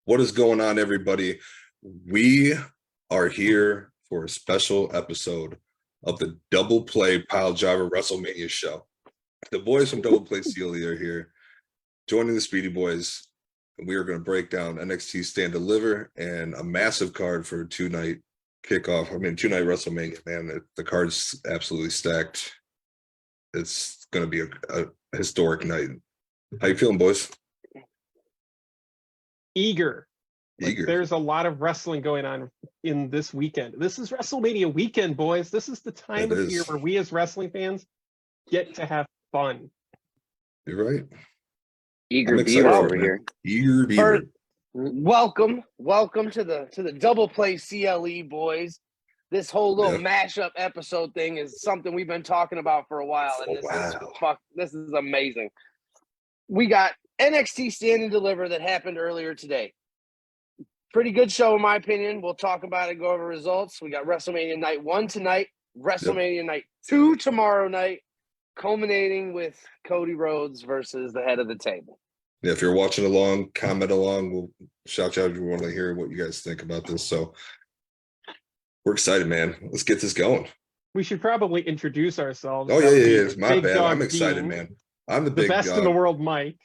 What is going on, everybody? We are here for a special episode of the Double Play Piledriver Wrestlemania show. The boys from Double Play CLE are here, joining the Speedy Boys, and we are going to break down NXT Stand Deliver and a massive card for a two-night WrestleMania, man. The card's absolutely stacked. It's going to be a historic night. How you feeling, boys? Eager. There's a lot of wrestling going on in this weekend. This is WrestleMania weekend, boys. This is the time of year where we as wrestling fans get to have fun. You're right. Eager beaver over man. Here. Eager beaver. Welcome to the Double Play CLE, boys. This whole little mashup episode thing is something we've been talking about for a while, and this is amazing. We got NXT Stand and Deliver that happened earlier today. Pretty good show, in my opinion. We'll talk about it, go over results. We got WrestleMania Night 1 tonight, WrestleMania Night 2 tomorrow night, culminating with Cody Rhodes versus the head of the table. Yeah, if you're watching along, comment along. We'll shout out if you want to hear what you guys think about this. So we're excited, man. Let's get this going. We should probably introduce ourselves. Oh, yeah. It's my bad. I'm excited, man. I'm the best in the world, Mike.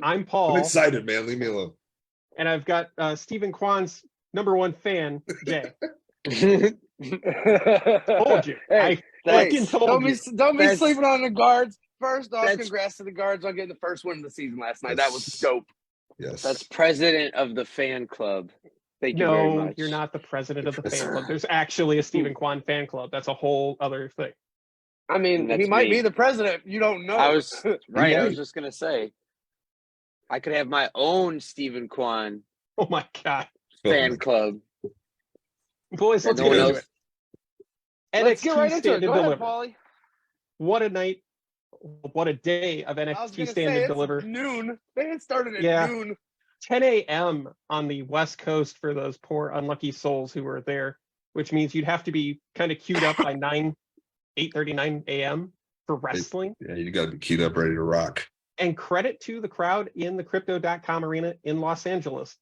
I'm Paul. I'm excited, man. Leave me alone. And I've got Stephen Kwan's #1 fan, Jay. Told you. Hey, told you. Don't be sleeping on the guards. First off, congrats to the guards on getting the first win of the season last night. That was dope. Yes. That's president of the fan club. Thank you very much. No, you're not the president of the fan club. There's actually a Stephen Kwan fan club. That's a whole other thing. I mean, he might be the president. You don't know. I was just going to say, I could have my own Stephen Kwan. Oh, my God. Fan club. Boys, let's get into it. Let's get right into it. Go ahead, Paulie. What a night. What a day of NXT Stand and Deliver. Noon. They had started at noon. 10 a.m. on the West Coast for those poor unlucky souls who were there, which means you'd have to be kind of queued up by 8:39 a.m. for wrestling. Yeah, you got to be queued up, ready to rock. And credit to the crowd in the Crypto.com arena in Los Angeles.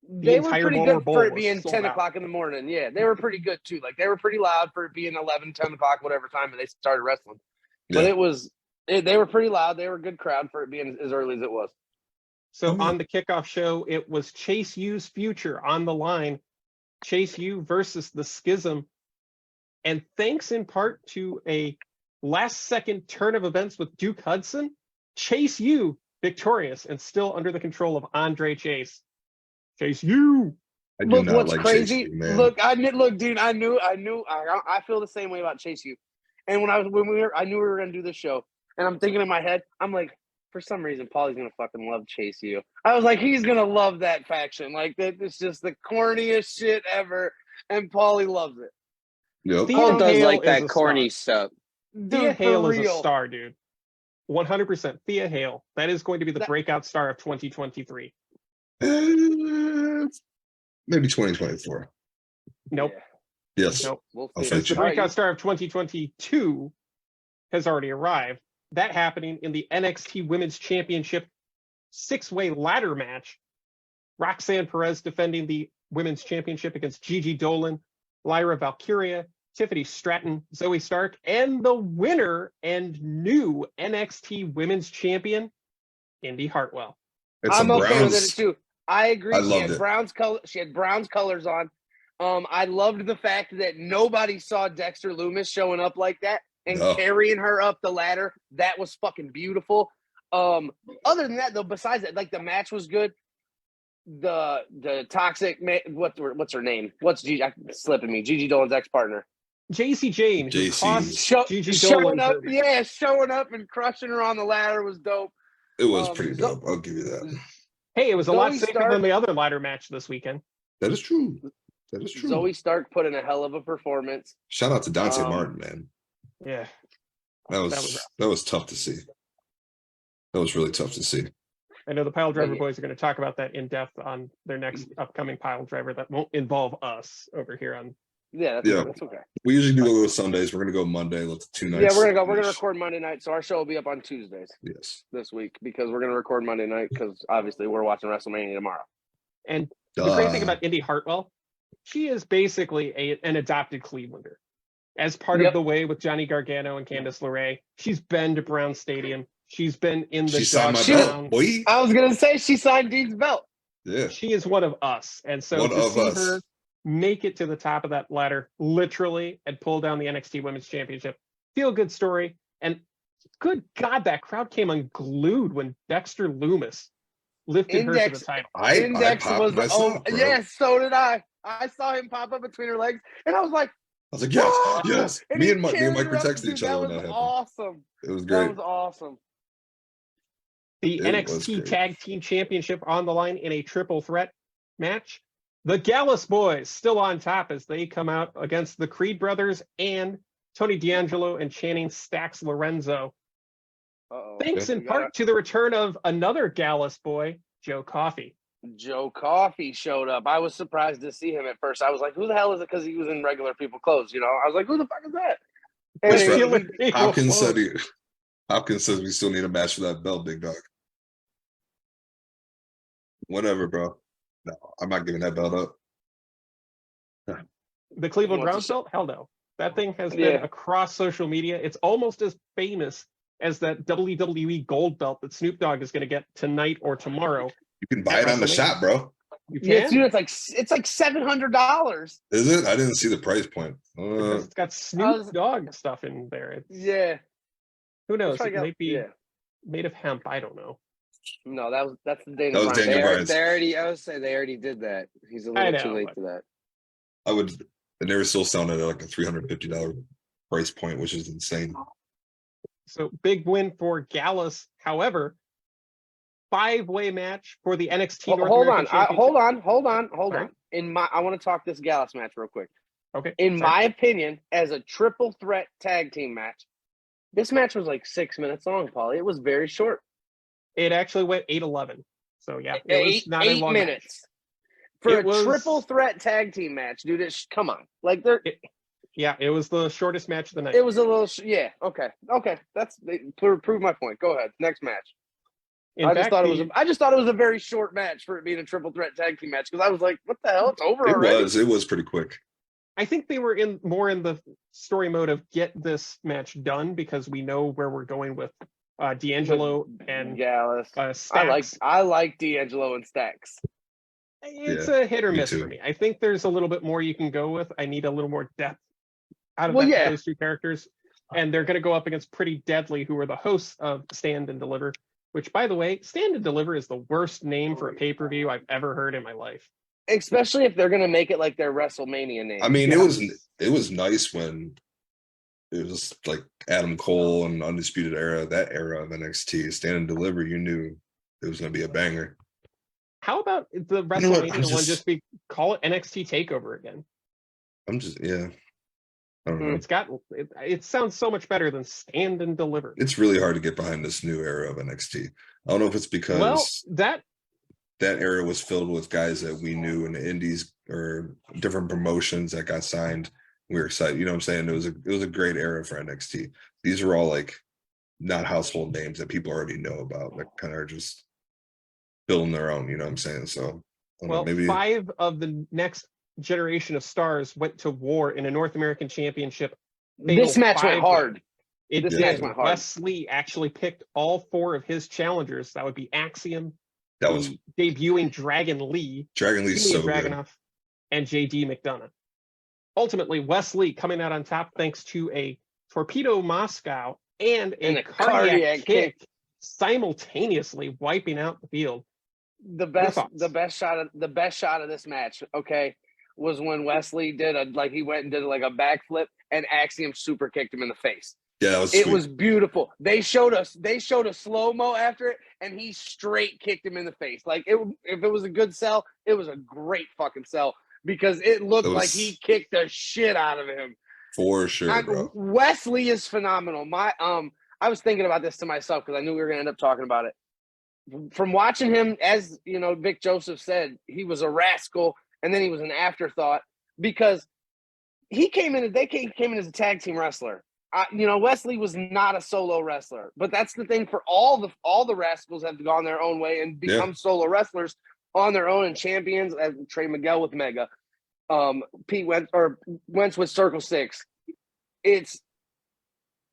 They were pretty good for it being 10 o'clock in the morning. Yeah, they were pretty good too. Like, they were pretty loud for it being 11, 10 o'clock, whatever time they started wrestling. But they were pretty loud. They were a good crowd for it being as early as it was. So on the kickoff show, it was Chase U's future on the line. Chase U versus the Schism. And thanks in part to a last-second turn of events with Duke Hudson, Chase U victorious and still under the control of Andre Chase. Chase U. Look, what's crazy? Chase U, look, dude. I feel the same way about Chase U. And I knew we were gonna do this show, and I'm thinking in my head, I'm like, for some reason, Paulie's gonna fucking love Chase U. I was like, he's gonna love that faction. Like, it's just the corniest shit ever, and Paulie loves it. Yep. Paul does like that corny stuff. Thea Hale is a star, dude. 100%. Thea Hale. That is going to be the breakout star of 2023. Maybe 2024. Nope. Yeah. Yes. Nope. The breakout star of 2022 has already arrived. That happening in the NXT Women's Championship 6-way ladder match. Roxanne Perez defending the Women's Championship against Gigi Dolan, Lyra Valkyria, Tiffany Stratton, Zoe Stark, and the winner and new NXT Women's Champion, Indy Hartwell. I'm okay with it too. I agree. She had Brown's colors on. I loved the fact that nobody saw Dexter Loomis showing up like that and carrying her up the ladder. That was fucking beautiful. Other than that, though, besides that, like, the match was good. The toxic what's her name? What's Gigi? Slipping me. Gigi Dolan's ex-partner. JC James. Showing up and crushing her on the ladder was dope. It was pretty dope. I'll give you that. Hey, it was a lot safer than the other ladder match this weekend. That is true. Zoe Stark put in a hell of a performance. Shout out to Dante Martin, man. Yeah. That was tough to see. That was really tough to see. I know the Piledriver boys are going to talk about that in depth on their next upcoming Piledriver that won't involve us over here on Yeah, Yeah. that's okay. We usually do go Sundays. We're gonna go Monday. Let's 2 nights. Yeah, we're gonna record Monday night, so our show will be up on Tuesdays. Yes. This week because we're gonna record Monday night because obviously we're watching WrestleMania tomorrow. And the great thing about Indy Hartwell, she is basically an adopted Clevelander. As part of the way with Johnny Gargano and Candice LeRae, she's been to Brown Stadium. She's been in the belt, boy. I was gonna say she signed Dean's belt. Yeah, she is one of us, and so to see her make it to the top of that ladder, literally, and pull down the NXT Women's Championship, feel good story. And good God, that crowd came unglued when Dexter Loomis lifted her to the title. Index was yes, so did I. I saw him pop up between her legs, and I was like, yes. And Me and Mike were her texting each other. That was awesome. It was great. That was awesome. The NXT Tag Team Championship on the line in a triple threat match. The Gallus Boys still on top as they come out against the Creed Brothers and Tony D'Angelo and Channing Stacks Lorenzo. Thanks in part to the return of another Gallus boy, Joe Coffey. Joe Coffey showed up. I was surprised to see him at first. I was like, who the hell is it? Because he was in regular people clothes, you know? I was like, who the fuck is that? And Hopkins says we still need a match for that belt, big dog. Whatever, bro. No, I'm not giving that belt up. The Cleveland Browns belt? Hell no. That thing has been across social media. It's almost as famous as that WWE gold belt that Snoop Dogg is going to get tonight or tomorrow. You can buy it on the shop, bro. You can? Yeah, dude, it's like $700. Is it? I didn't see the price point. Because it's got Snoop Dogg stuff in there. Who knows? It might be made of hemp. I don't know. No, that's the Daniel Bryan. Daniel Bryan. They already did that. He's a little too late to that. And they were still selling it at like a $350 price point, which is insane. So big win for Gallus. However, 5-way match for the NXT North American Championship. Hold on. I want to talk this Gallus match real quick. Okay. In my opinion, as a triple threat tag team match, this match was like 6 minutes long, Paulie. It was very short. It actually went 8-11. So yeah, it was not 8 minutes. For a triple threat tag team match, dude, come on. Like it was the shortest match of the night. It was a little okay. That's prove my point. Go ahead. Next match. I just thought it was a very short match for it being a triple threat tag team match because I was like, what the hell? It's over already. It was pretty quick. I think they were more in the story mode of get this match done because we know where we're going with D'Angelo and Gallus. Stacks. I like D'Angelo and Stacks. It's a hit or miss for me. I think there's a little bit more you can go with. I need a little more depth out of those two characters. And they're going to go up against Pretty Deadly, who are the hosts of Stand and Deliver, which, by the way, Stand and Deliver is the worst name for a pay-per-view I've ever heard in my life. Especially if they're going to make it like their WrestleMania name. I mean, it was nice when it was like Adam Cole and Undisputed Era, that era of NXT. Stand and Deliver, you knew it was going to be a banger. How about the WrestleMania call it NXT TakeOver again? I don't know. It sounds so much better than Stand and Deliver. It's really hard to get behind this new era of NXT. I don't know if it's because that era was filled with guys that we knew in the indies or different promotions that got signed. We were excited. You know what I'm saying? It was a great era for NXT. These are all like not household names that people already know about that kind of are just building their own, you know what I'm saying? So maybe 5 of the next generation of stars went to war in a North American Championship. This match went hard. This match went hard. Wes Lee actually picked all 4 of his challengers. That would be Axiom, debuting Dragon Lee so Dragunov, and JD McDonough. Ultimately, Wes Lee coming out on top thanks to a Torpedo Moscow and a cardiac kick simultaneously wiping out the field. The best shot of this match, was when Wesley he went and did like a backflip and Axiom super kicked him in the face. Yeah, that was sweet. It was beautiful. They showed a slow-mo after it and he straight kicked him in the face. Like if it was a good sell, it was a great fucking sell because it looked like he kicked the shit out of him. For sure, bro. Wesley is phenomenal. I was thinking about this to myself because I knew we were going to end up talking about it. From watching him, as you know, Vic Joseph said, he was a rascal and then he was an afterthought because They came in as a tag team wrestler. Wesley was not a solo wrestler, but that's the thing for all the Rascals have gone their own way and become solo wrestlers on their own and champions. As Trey Miguel with Mega, Pete Wentz with Circle Six. It's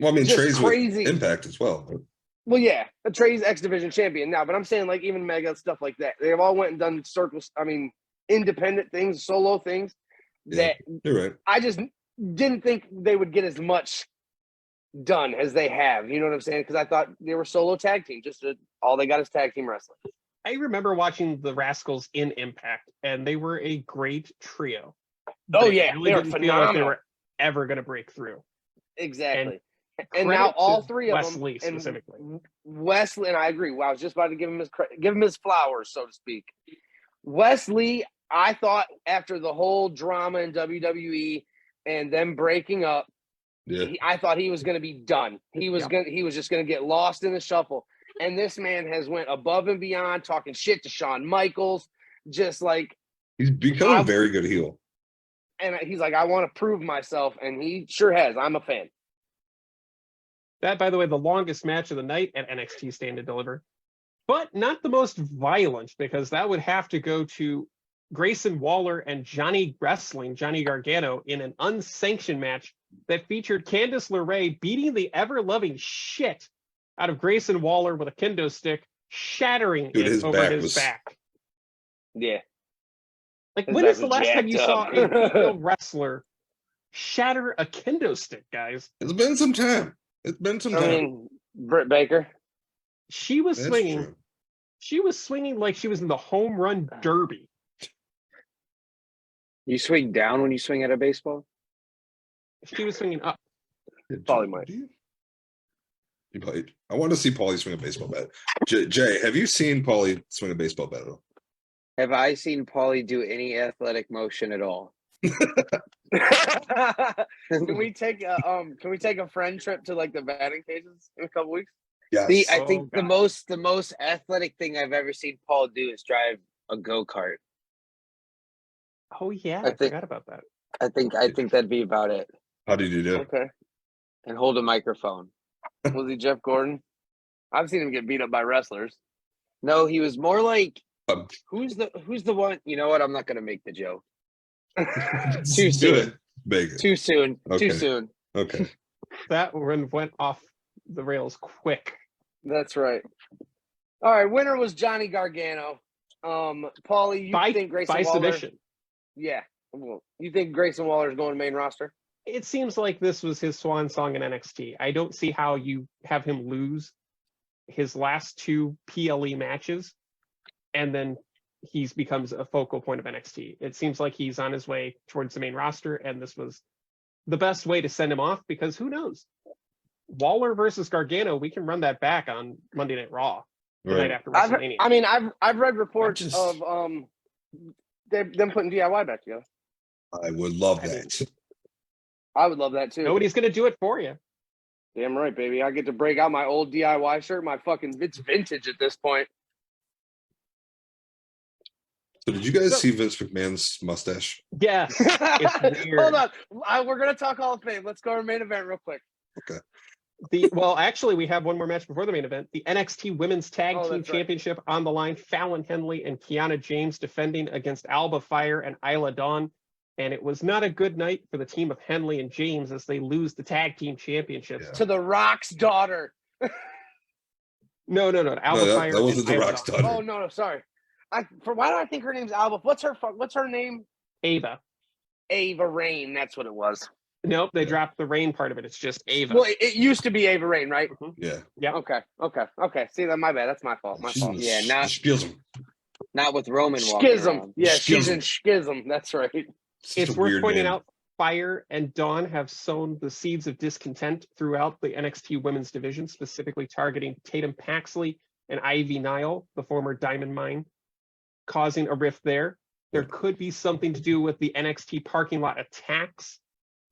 Trey's crazy. With Impact as well. Well, yeah, Trey's X Division champion now, but I'm saying like even Mega stuff like that. They've all went and done independent things, solo things. Yeah, you're right. I just didn't think they would get as much done as they have. You know what I'm saying? Because I thought they were solo tag team. All they got is tag team wrestling. I remember watching the Rascals in Impact, and they were a great trio. Oh, they really didn't feel like they were ever going to break through. Exactly. And now all three of Wesley them, specifically. Wesley, and I agree. Well, I was just about to give him his flowers, so to speak. Wesley, I thought after the whole drama in WWE and them breaking up, I thought he was going to be done. He was just going to get lost in the shuffle. And this man has went above and beyond, talking shit to Shawn Michaels, just like he's become a very good heel. And he's like, I want to prove myself, and he sure has. I'm a fan. That, by the way, the longest match of the night at NXT Stand and Deliver, but not the most violent, because that would have to go to Grayson Waller and Johnny Gargano in an unsanctioned match that featured Candice LeRae beating the ever-loving shit out of Grayson Waller with a kendo stick, shattering it over his back. Yeah. Like, when is the last time you saw a female wrestler shatter a kendo stick, guys? It's been some time. Britt Baker. She was swinging. True. She was swinging like she was in the home run derby. You swing down when you swing at a baseball? She was swinging up. Paulie might. You might. I want to see Paulie swing a baseball bat. Jay, have you seen Paulie swing a baseball bat at all? Have I seen Paulie do any athletic motion at all? Can we take a friend trip to like the batting cages in a couple weeks? Yes. I think the most athletic thing I've ever seen Paul do is drive a go-kart. Oh yeah, I forgot about that. I think that'd be about it. How did you do? Okay. And hold a microphone. Was he Jeff Gordon? I've seen him get beat up by wrestlers. No, he was more like who's the one? You know what? I'm not gonna make the joke. Too soon. Too soon. Okay. Too soon. Okay. That one went off the rails quick. That's right. All right, winner was Johnny Gargano. Paulie, you think Grayson by Waller? Submission. Yeah. Well, you think Grayson Waller is going to main roster? It seems like this was his swan song in NXT. I don't see how you have him lose his last two PLE matches and then he becomes a focal point of NXT. It seems like he's on his way towards the main roster, and this was the best way to send him off, because who knows? Waller versus Gargano, we can run that back on Monday Night Raw the night after WrestleMania. I've read reports of them putting DIY back together. I would love that. I would love that too. Nobody's going to do it for you. Damn right, baby. I get to break out my old DIY shirt. It's vintage at this point. So did you guys see Vince McMahon's mustache? Yes. It's weird. Hold on. We're going to talk Hall of Fame. Let's go to main event real quick. Okay. Actually, we have one more match before the main event. The NXT Women's Tag Team Championship on the line. Fallon Henley and Kiana James defending against Alba Fire and Isla Dawn. And it was not a good night for the team of Henley and James as they lose the tag team championships to the Rock's daughter. No. Alba Fire. That wasn't the Rock's daughter. Oh no, sorry. Why do I think her name's Alba? What's her name? Ava Rain. That's what it was. Nope, they dropped the Rain part of it. It's just Ava. Well, it used to be Ava Rain, right? Yeah. Yeah. Okay. See, that's my bad. That's my fault. Yeah, not with Roman Schism. Walking Yeah, she's in schism. That's right. It's worth pointing out, Fire and Dawn have sown the seeds of discontent throughout the NXT women's division, specifically targeting Tatum Paxley and Ivy Nile, the former Diamond Mine, causing a rift there. There could be something to do with the NXT parking lot attacks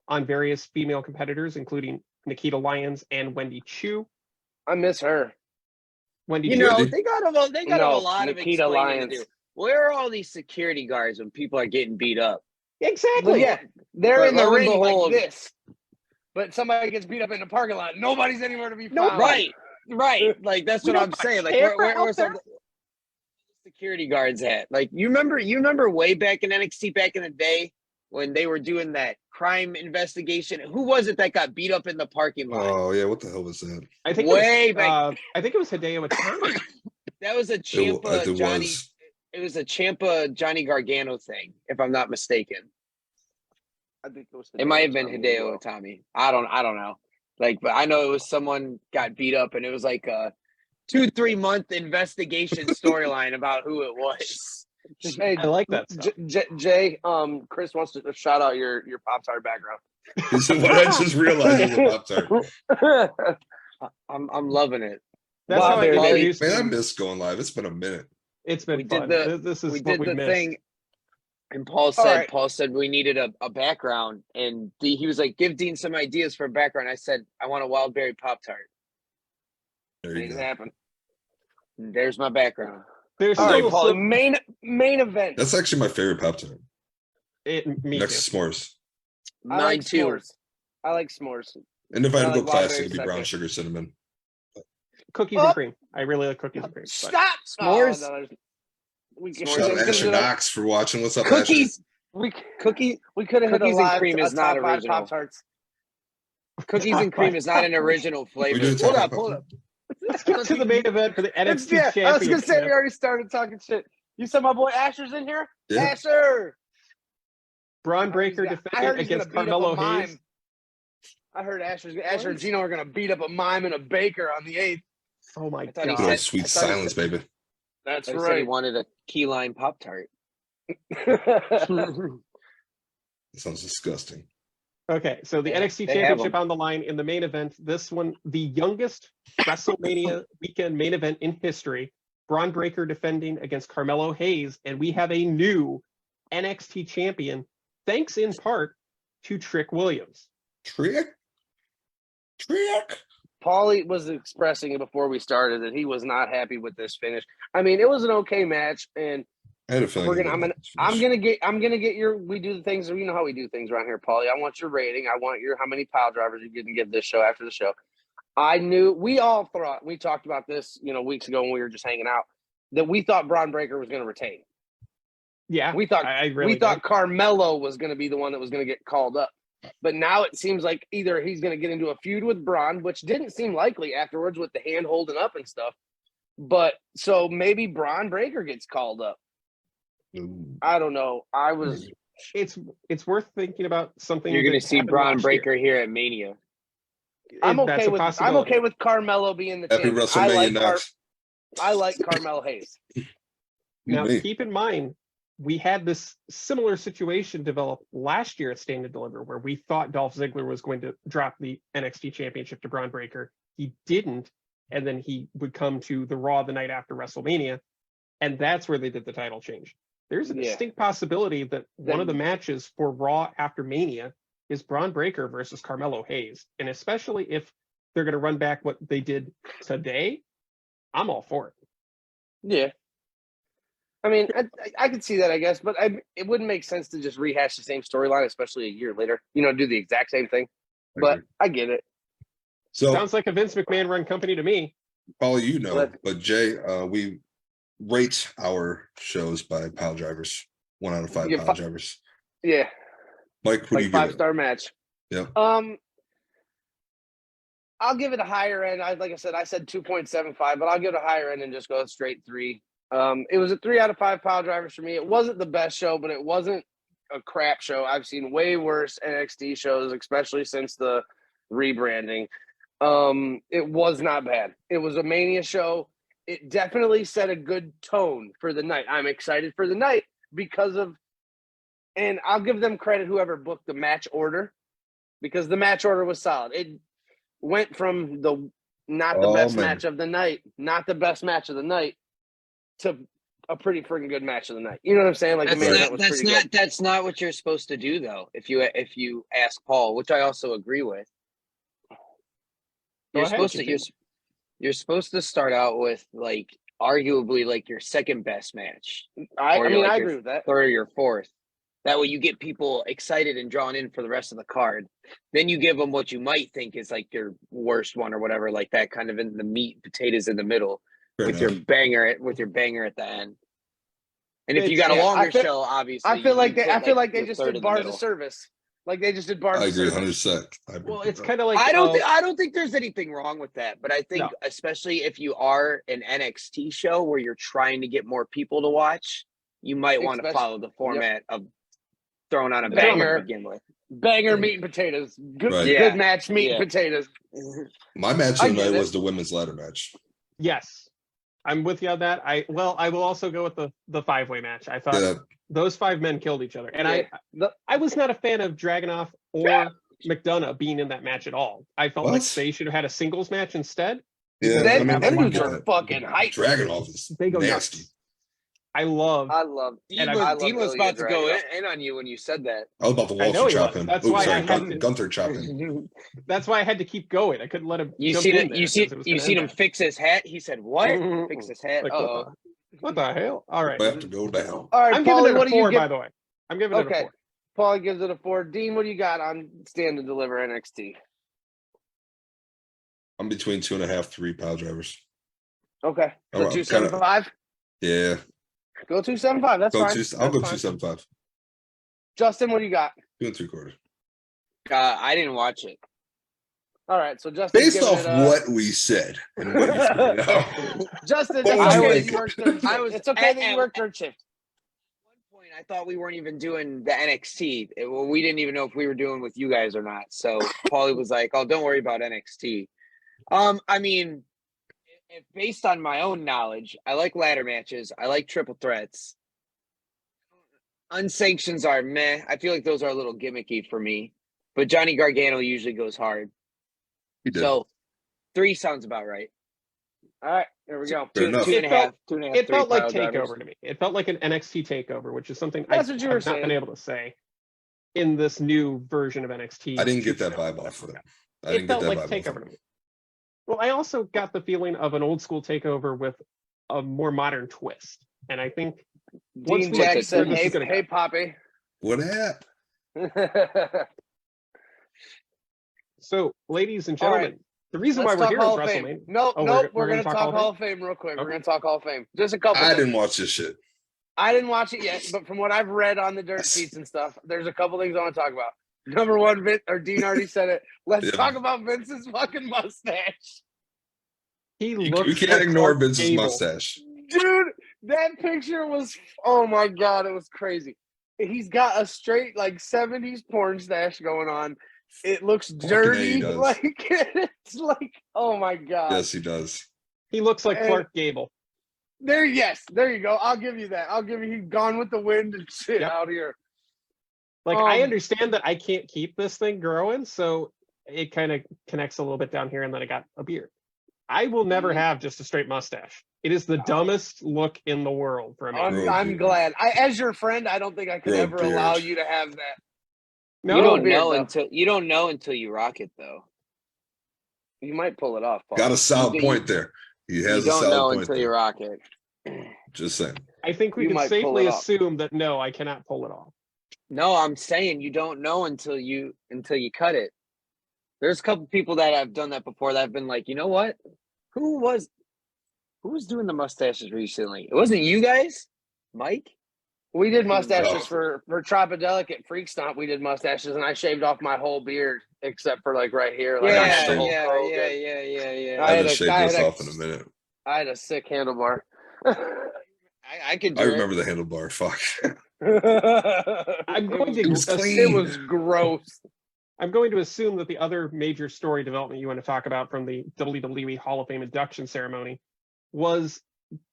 on various female competitors, including Nikita Lyons and Wendy Chu. I miss her. Wendy Chu. They got a lot of Nikita explaining Lyons. to do. Where are all these security guards when people are getting beat up? Exactly. Well, yeah, they're But in the lo and ring behold- like this, but somebody gets beat up in the parking lot. Nobody's anywhere to be No, found. Right. Like that's We what don't I'm have a saying. Like camera where out was the security guards at? Like you remember way back in NXT back in the day when they were doing that crime investigation? Who was it that got beat up in the parking lot? Oh yeah, what the hell was that? I think Way it was, back. I think it was Hideo Itami. That was a It Ciampa Johnny. was. It was a Ciampa Johnny Gargano thing, if I'm not mistaken. I think it was. It might have been Itami as Hideo well. Itami. I don't know. Like, but I know it was someone got beat up, and it was like a 2-3 month investigation storyline about who it was. Hey, I like that stuff. Jay, Chris wants to shout out your Pop-Tart background. What I just realized was a Pop-Tart. I'm loving it. That's Wow, how I baby. introduced Man, I him. miss going live. It's been a minute. It's been We did fun. the- This is we what did we the missed. thing, and Paul said we needed a background, and he was like, give Dean some ideas for a background. I said, I want a wild berry Pop-Tart. There you Made it go. happen. And there's my background. There's All still right, Paul. some, Main event. That's actually my favorite Pop-Tart. me Next too. to s'mores. I Mine like too. s'mores. I like s'mores. And if I had to I go like wild classic, berry it'd be brown second. sugar cinnamon. Cookies Oh. and cream. I really like cookies and cream. but- Stop. S'mores? Oh, no, we could S'mores Shout out and to Asher cream. Knox for watching. What's up, Cookies, We cookie, we could have hit a Cookies and live cream is a not top five original. Pop-Tarts. cookies and cream is not an original flavor. We do Hold talk up, about hold up. Let's get to the main event for the NXT Yeah, Championship. I was gonna say we already started talking shit. You said my boy Asher's in here. Yeah. Asher. Braun Breaker I heard defended he's against gonna beat up a Carmelo mime. Hayes. I heard Asher and Gino are gonna beat up a mime and a baker on the 8th. Oh my I thought he Good god! old sweet I thought he silence, said- baby. That's He said he right. wanted a key lime Pop Tart. That sounds disgusting. Okay, so the Yeah, NXT they have Championship them. on the line in the main event. This one, the youngest WrestleMania weekend main event in history. Braun Breaker defending against Carmelo Hayes, and we have a new NXT champion, thanks in part to Trick Williams. Trick? Paulie was expressing before we started that he was not happy with this finish. I mean, it was an okay match, and I had a feeling. We're you gonna- would I'm finish. gonna get your. We do the things. You know how we do things around here, Paulie. I want your rating. I want your how many pile drivers you didn't give this show after the show. I knew we all thought we talked about this, weeks ago when we were just hanging out, that we thought Braun Breaker was going to retain. Yeah, We thought I really we thought Carmelo was going to be the one that was going to get called up. But now it seems like either he's going to get into a feud with Braun, which didn't seem likely afterwards with the hand holding up and stuff. But so maybe Braun Breaker gets called up. Ooh. I don't know. I was it's worth thinking about something. You're going that to see happened Braun last Breaker here at Mania. year. I'm That's okay a with possibility. Carmelo being the Happy champion. WrestleMania, Knox. I like Carmelo Hayes. Now, Me. keep in mind, we had this similar situation develop last year at Stand and Deliver, where we thought Dolph Ziggler was going to drop the NXT Championship to Braun Breaker. He didn't, and then he would come to the Raw the night after WrestleMania, and that's where they did the title change. There's a Yeah. distinct possibility that one of the matches for Raw after Mania is Braun Breaker versus Carmelo Hayes, and especially if they're going to run back what they did today, I'm all for it. Yeah. I mean, I could see that, I guess, but it wouldn't make sense to just rehash the same storyline, especially a year later. Do the exact same thing. But I get it. So, Sounds like a Vince McMahon run company to me. Paul, you know, But- but Jay, we rate our shows by pile drivers. 1 out of 5 You pile get drivers. Yeah, Mike, who do like you give it? 5-star match. Yeah. I'll give it a higher end. Like I said 2.75, but I'll give it a higher end and just go straight 3. It was a 3 out of 5 pile drivers for me. It wasn't the best show, but it wasn't a crap show. I've seen way worse NXT shows, especially since the rebranding. It was not bad. It was a Mania show. It definitely set a good tone for the night. I'm excited for the night because of, and I'll give them credit, whoever booked the match order, because the match order was solid. It went from not the best match of the night, to a pretty freaking good match of the night. You know what I'm saying? Like That's not what you're supposed to do, though. If you ask Paul, which I also agree with, you're supposed to start out with arguably your second best match. I your agree with that. Third or your fourth. That way you get people excited and drawn in for the rest of the card. Then you give them what you might think is like your worst one or whatever, like that kind of in the meat and potatoes in the middle with your banger at the end. And if you got a longer show, obviously, I feel like they just did bars of service. Like they just did bars. I agree, of service. 100%. Well, it's kind of like I don't think there's anything wrong with that, but I think especially if you are an NXT show where you're trying to get more people to watch, you might want to follow the format of throwing on a banger to begin with. Banger meat and potatoes. Good match, meat and potatoes. My match of the night was the women's ladder match. Yes, I'm with you on that. I will also go with the 5-way match. I thought those 5 men killed each other, and I was not a fan of Dragunov or McDonough being in that match at all. I felt like they should have had a singles match instead. Yeah, them dudes are fucking hype. Dragunov is nasty. I love. Dean was about to go in on you when you said that. I was about to Walter chop him. That's why I had to, Gunther chop him. That's why I had to keep going. I couldn't let him. You seen him fix his hat. He said, "What? Fix his hat? Like, what the hell? All right, I have to go down. All right, I'm Paulie, giving it a 4. By the way, I'm giving it a 4. Paulie gives it a 4. Dean, what do you got on Stand and Deliver NXT? I'm between 2.5, 3 pile drivers. Okay, so 275. Yeah. Go 275. That's fine. I'll go 275. Justin, what do you got? 2 3/4. I didn't watch it. All right, so Justin. Based off what we said and what you pointed out. Justin, it's okay that you worked third shift. At one point, I thought we weren't even doing the NXT. Well, we didn't even know if we were doing with you guys or not. So Paulie was like, "Oh, don't worry about NXT." I mean, if based on my own knowledge, I like ladder matches. I like triple threats. Unsanctions are meh. I feel like those are a little gimmicky for me. But Johnny Gargano usually goes hard. So 3 sounds about right. All right, here we go. 2.5. It felt like takeover to me. It felt like an NXT takeover, which is something I've not been able to say in this new version of NXT. I didn't get that vibe off of it. It felt like takeover to me. Well, I also got the feeling of an old school takeover with a more modern twist. And I think Dean Jackson, hey, Poppy. What happened? So, ladies and gentlemen, the reason why we're here is WrestleMania. Nope, we're going to talk Hall of Fame real quick. Okay. We're going to talk Hall of Fame. Just a couple. I didn't watch this shit. I didn't watch it yet, but from what I've read on the dirt sheets and stuff, there's a couple things I want to talk about. Number 1, Dean already said it. Let's talk about Vince's fucking mustache. You can't ignore Vince's mustache. Dude, that picture was, oh my God, it was crazy. He's got a straight, like, 70s porn stash going on. It looks dirty. Like, it's like, oh my God. Yes, he does. He looks like Clark Gable. There you go. I'll give you that. He's gone with the wind and shit out here. Like, I understand that I can't keep this thing growing, so it kind of connects a little bit down here, and then I got a beard. I will never have just a straight mustache. It is the dumbest look in the world for me. I'm glad. As your friend, I don't think I could ever allow you to have that. No, you don't know until you rock it, though. You might pull it off, Paul. Got a solid point there. He has a solid point. You don't know until you rock it. Just saying. I think we can safely assume that no, I cannot pull it off. No, I'm saying you don't know until you cut it. There's a couple people that have done that before that have been like, you know what? Who was doing the mustaches recently? It wasn't you guys, Mike. We did mustaches for Tropodelic at Freak Stomp. We did mustaches, and I shaved off my whole beard except for like right here. Like, yeah. I just shaved this off in a minute. I had a sick handlebar. I could. I remember the handlebar. Fuck. It was gross. I'm going to assume that the other major story development you want to talk about from the WWE Hall of Fame induction ceremony was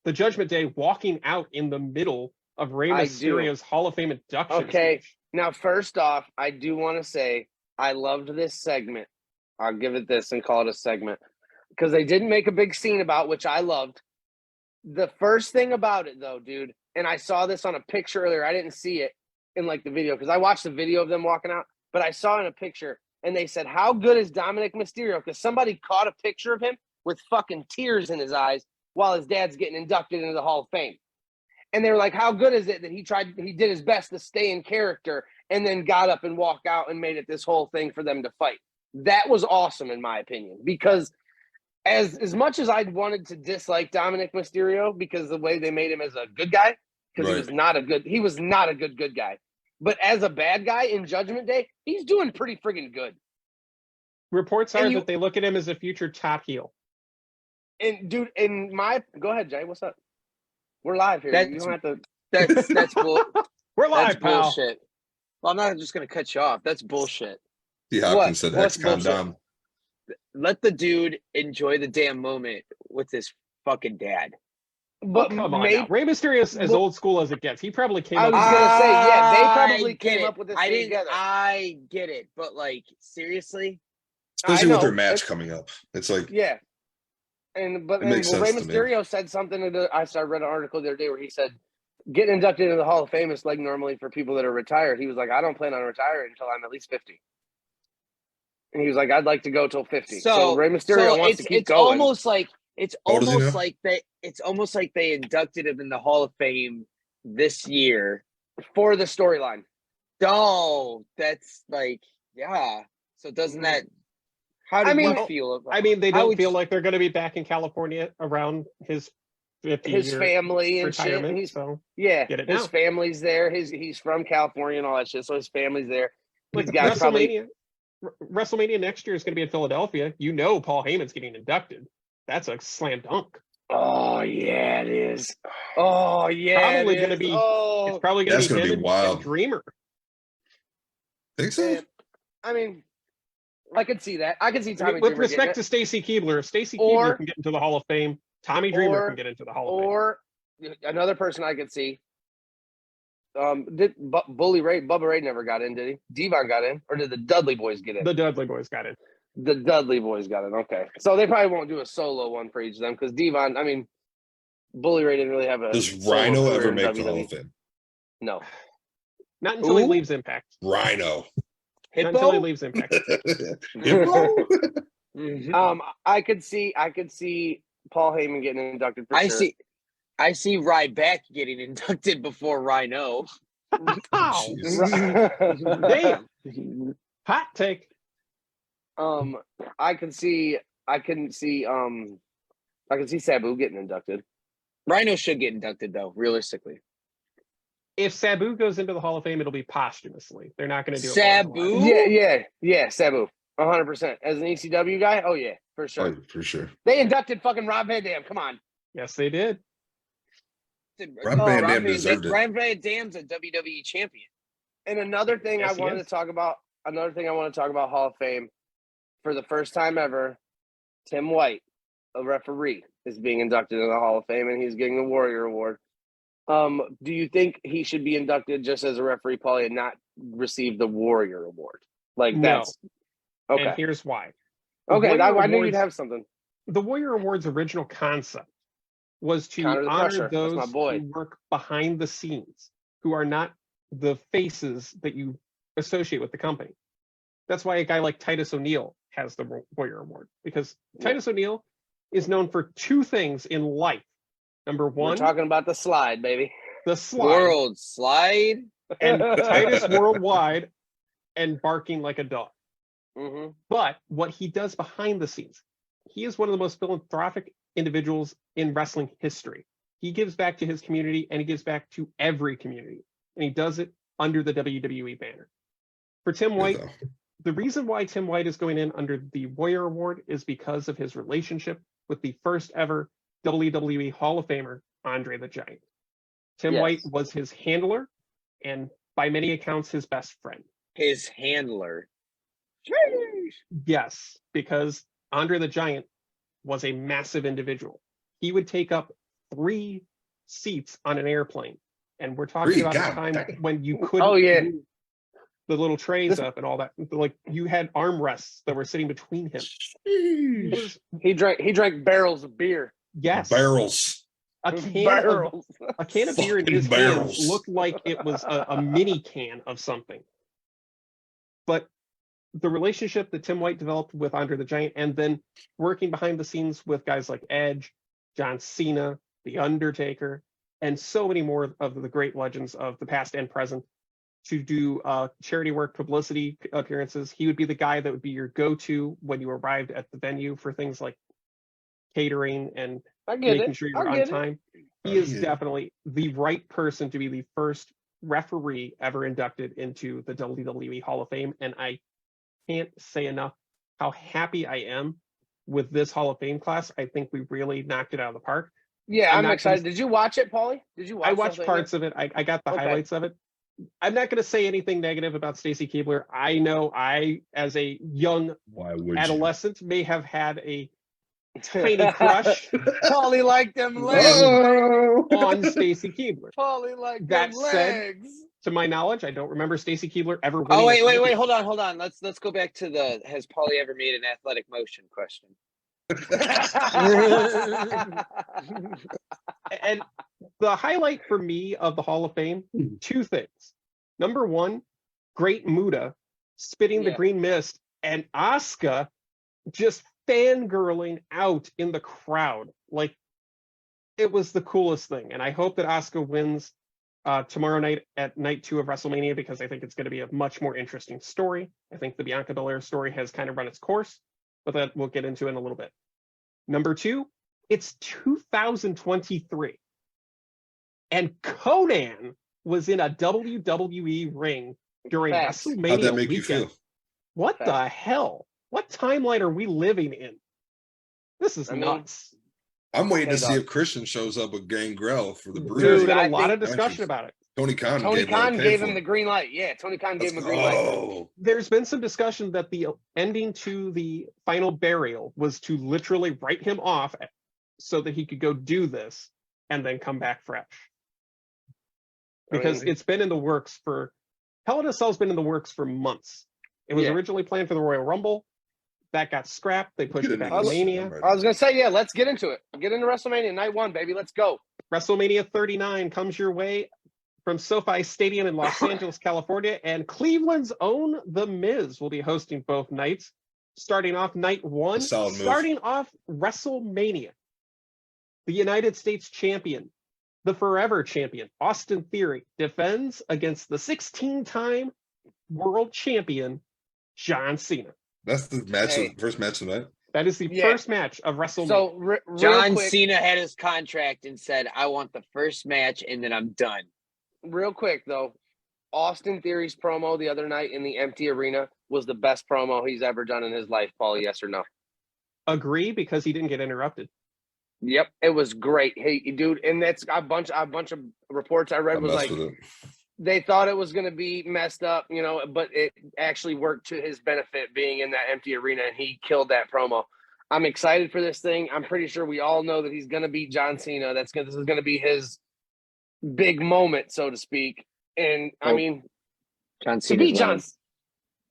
the Judgment Day walking out in the middle of Rey Mysterio's Hall of Fame induction. Okay, speech. Now first off, I do want to say I loved this segment. I'll give it this and call it a segment because they didn't make a big scene about, which I loved. The first thing about it, though, dude, and I saw this on a picture earlier. I didn't see it in like the video because I watched the video of them walking out. But I saw in a picture, and they said, how good is Dominic Mysterio? Because somebody caught a picture of him with fucking tears in his eyes while his dad's getting inducted into the Hall of Fame. And they were like, how good is it that he did his best to stay in character and then got up and walked out and made it this whole thing for them to fight. That was awesome, in my opinion, because as much as I wanted to dislike Dominic Mysterio because the way they made him as a good guy, because he was not a good guy. But as a bad guy in Judgment Day, he's doing pretty friggin' good. Reports are that they look at him as a future top heel. And dude, go ahead, Jay. What's up? We're live here. You don't have to. That's bull. We're live, That's bullshit. Well, I'm not just gonna cut you off. That's bullshit. The Hopkins said ex-con Dom. Let the dude enjoy the damn moment with his fucking dad. But come on now. Rey Mysterio's as old school as it gets. He probably came up with they probably came up with this thing together. I get it, but like seriously, especially with their match coming up, it's like Rey Mysterio said something. I read an article the other day where he said getting inducted into the Hall of Fame is like normally for people that are retired. He was like, I don't plan on retiring until I'm at least 50. And he was like, I'd like to go till 50. So Rey Mysterio wants to keep going. It's almost like they inducted him in the Hall of Fame this year for the storyline. No, that's like, So doesn't that? How do you feel about? I mean, they don't feel like they're going to be back in California around his 50 his family and shit. And his family's there. He's from California and all that shit. So his family's there. WrestleMania next year is going to be in Philadelphia. You know, Paul Heyman's getting inducted. That's a slam dunk. Oh yeah, it is. Oh yeah, probably going to be. It's probably going to be wild. And Dreamer. Think so? I mean, I could see that. I could see Tommy. With respect to Stacy Keibler, Keibler can get into the Hall of Fame. Tommy Dreamer can get into the Hall of Fame. Or another person I could see. Did Bubba Ray never got in, did he? Devon got in, or did the Dudley Boys get in? The Dudley Boys got in. The Dudley Boys got in. Okay, so they probably won't do a solo one for each of them because Devon. I mean, Bully Ray didn't really have a. Does Rhino ever make the Hall of Fame? No, not until he leaves Impact. Rhino. Not until he leaves Impact. I could see Paul Heyman getting inducted. For sure. I see Ryback getting inducted before Rhino. Wow. Damn. Hot take. I can see Sabu getting inducted. Rhino should get inducted though, realistically. If Sabu goes into the Hall of Fame, it'll be posthumously. They're not going to do it. Sabu? Yeah, Sabu. 100%. As an ECW guy, oh yeah, for sure. Oh, for sure. They inducted fucking Rob Van Dam. Come on. Yes, they did. Rob Van Dam deserved it. Rob Van Dam's a WWE champion. And another thing I wanted to talk about Hall of Fame, for the first time ever, Tim White, a referee, is being inducted into the Hall of Fame, and he's getting the Warrior Award. Do you think he should be inducted just as a referee, Paulie, and not receive the Warrior Award? That's okay. And here's why. Okay, I knew you'd have something. The Warrior Award's original concept was to honor those who work behind the scenes, who are not the faces that you associate with the company. That's why a guy like Titus O'Neil has the Warrior Award, because Titus O'Neil is known for two things in life. Number one, we're talking about the slide, baby. The slide. World slide. And Titus Worldwide and barking like a dog. Mm-hmm. But what he does behind the scenes, he is one of the most philanthropic individuals in wrestling history. He gives back to his community, and he gives back to every community. And he does it under the WWE banner. For Tim White, the reason why Tim White is going in under the Warrior Award is because of his relationship with the first ever WWE Hall of Famer, Andre the Giant. Tim White was his handler, and by many accounts, his best friend. His handler. Yes, because Andre the Giant was a massive individual. He would take up 3 seats on an airplane. And we're talking about the time when you couldn't move the little trays up and all that. Like, you had armrests that were sitting between him. He drank barrels of beer. Yes. Barrels. A can of beer in his hands looked like it was a mini can of something. But the relationship that Tim White developed with Andre the Giant, and then working behind the scenes with guys like Edge, John Cena, The Undertaker, and so many more of the great legends of the past and present to do charity work, publicity appearances. He would be the guy that would be your go-to when you arrived at the venue for things like catering and making sure you're on time. He is definitely the right person to be the first referee ever inducted into the WWE Hall of Fame. And I can't say enough how happy I am with this Hall of Fame class. I think we really knocked it out of the park. Yeah, I'm excited. Did you watch it, Paulie? Did you watch it? I watched parts of it. I got the highlights of it. I'm not going to say anything negative about Stacy Keibler. I know I, as a young adolescent, may have had a tiny crush. Paulie liked them legs on Stacy Keibler. Paulie liked them legs. To my knowledge, I don't remember Stacy Keibler ever winning. Oh wait, hold on. Let's go back to the has Paulie ever made an athletic motion question. And the highlight for me of the Hall of Fame, two things. Number one, Great Muta spitting the green mist, and Asuka just fangirling out in the crowd. Like, it was the coolest thing. And I hope that Asuka wins tomorrow night at night 2 of WrestleMania, because I think it's going to be a much more interesting story. I think the Bianca Belair story has kind of run its course, but that we'll get into in a little bit. Number two, it's 2023. And Conan was in a WWE ring during WrestleMania. How'd that make you feel? What the hell? What timeline are we living in? This is nuts. I'm waiting to see if Christian shows up with Gangrel for the Bruiser. There's been a lot of discussion about it. Tony Khan gave him the green light. Yeah, Tony Khan gave him the green light. There's been some discussion that the ending to the final burial was to literally write him off so that he could go do this and then come back fresh. Because it's been in the works for Hell in a Cell's been in the works for months. It was originally planned for the Royal Rumble. That got scrapped. They pushed it back to Mania. I was going to say, let's get into it. Get into WrestleMania night 1, baby. Let's go. WrestleMania 39 comes your way from SoFi Stadium in Los Angeles, California, and Cleveland's own The Miz will be hosting both nights. Starting off night 1, starting off WrestleMania, the United States champion, the forever champion, Austin Theory, defends against the 16-time world champion, John Cena. That's the match, first match of the night. That is the first match of WrestleMania. So, John Cena had his contract and said, I want the first match and then I'm done. Real quick, though, Austin Theory's promo the other night in the empty arena was the best promo he's ever done in his life, Paul, yes or no? Agree, because he didn't get interrupted. Yep, it was great. Hey, dude, and that's a bunch of reports I read was like they thought it was going to be messed up, but it actually worked to his benefit being in that empty arena, and he killed that promo. I'm excited for this thing. I'm pretty sure we all know that he's going to beat John Cena. This is going to be his big moment, so to speak. And I mean, John Cena beat John.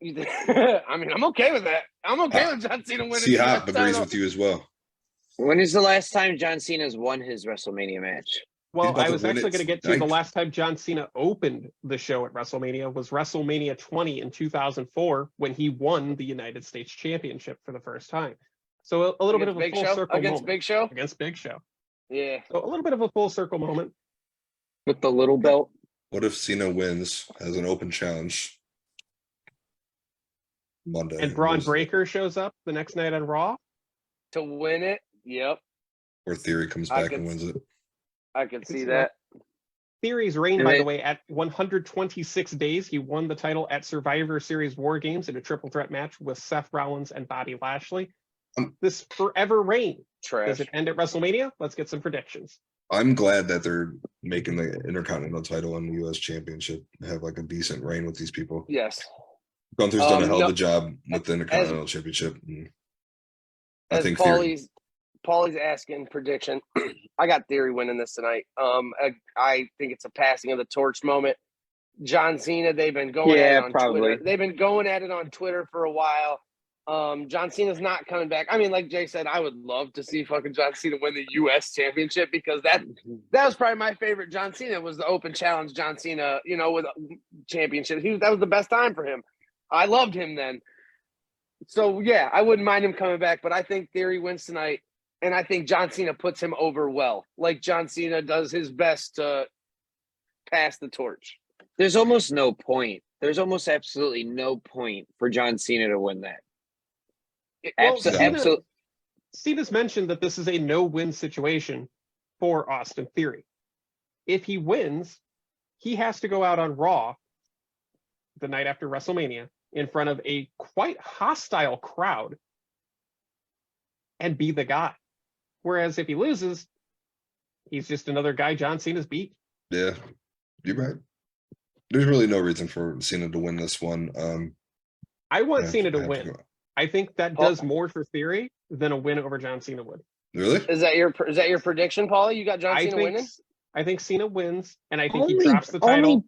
I mean, I'm okay with that. I'm okay with John Cena winning. C-Hop agrees with you as well. When is the last time John Cena's won his WrestleMania match? Well, I was actually going to get to the last time John Cena opened the show at WrestleMania was WrestleMania 20 in 2004 when he won the United States Championship for the first time. So a little bit of a full circle against moment. Big Show? Against Big Show. Yeah. So a little bit of a full circle moment. With the little belt. What if Cena wins as an open challenge Monday? And Braun Breaker shows up the next night on Raw? To win it? Yep. Or Theory comes back and wins it. I can see that. Theory's reign, by the way, at 126 days, he won the title at Survivor Series War Games in a triple threat match with Seth Rollins and Bobby Lashley. This forever reign. Does it end at WrestleMania? Let's get some predictions. I'm glad that they're making the Intercontinental title and the U.S. Championship have like a decent reign with these people. Yes. Gunther's done a hell of a job with the Intercontinental Championship. I think Paulie's asking prediction. I got Theory winning this tonight. I think it's a passing of the torch moment. John Cena, they've been going at it on Twitter. They've been going at it on Twitter for a while. John Cena's not coming back. I mean, like Jay said, I would love to see fucking John Cena win the U.S. Championship because that was probably my favorite John Cena was the open challenge John Cena, with a championship. That was the best time for him. I loved him then. So, yeah, I wouldn't mind him coming back, but I think Theory wins tonight. And I think John Cena puts him over well. Like John Cena does his best to pass the torch. There's almost no point. There's almost absolutely no point for John Cena to win that. Well, Absolutely. Cena's mentioned that this is a no-win situation for Austin Theory. If he wins, he has to go out on Raw the night after WrestleMania in front of a quite hostile crowd and be the guy. Whereas if he loses, he's just another guy John Cena's beat. Yeah, you're right. There's really no reason for Cena to win this one. I want Cena to win. I think that does more for Theory than a win over John Cena would. Really? Is that your prediction, Paulie? You got John Cena winning? I think Cena wins, and I think he drops the title.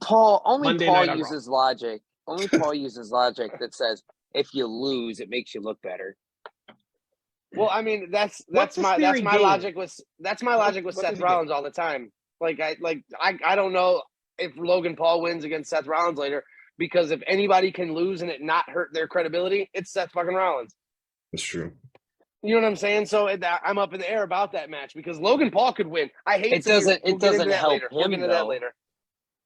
Only Paul Raw. uses logic. Only Paul uses logic that says if you lose, it makes you look better. Well, I mean that's my logic with Seth Rollins all the time. I don't know if Logan Paul wins against Seth Rollins later, because if anybody can lose and it not hurt their credibility, it's Seth fucking Rollins. That's true. You know what I'm saying? So I'm up in the air about that match because Logan Paul could win. I hate it. It doesn't help him. We'll get into that later.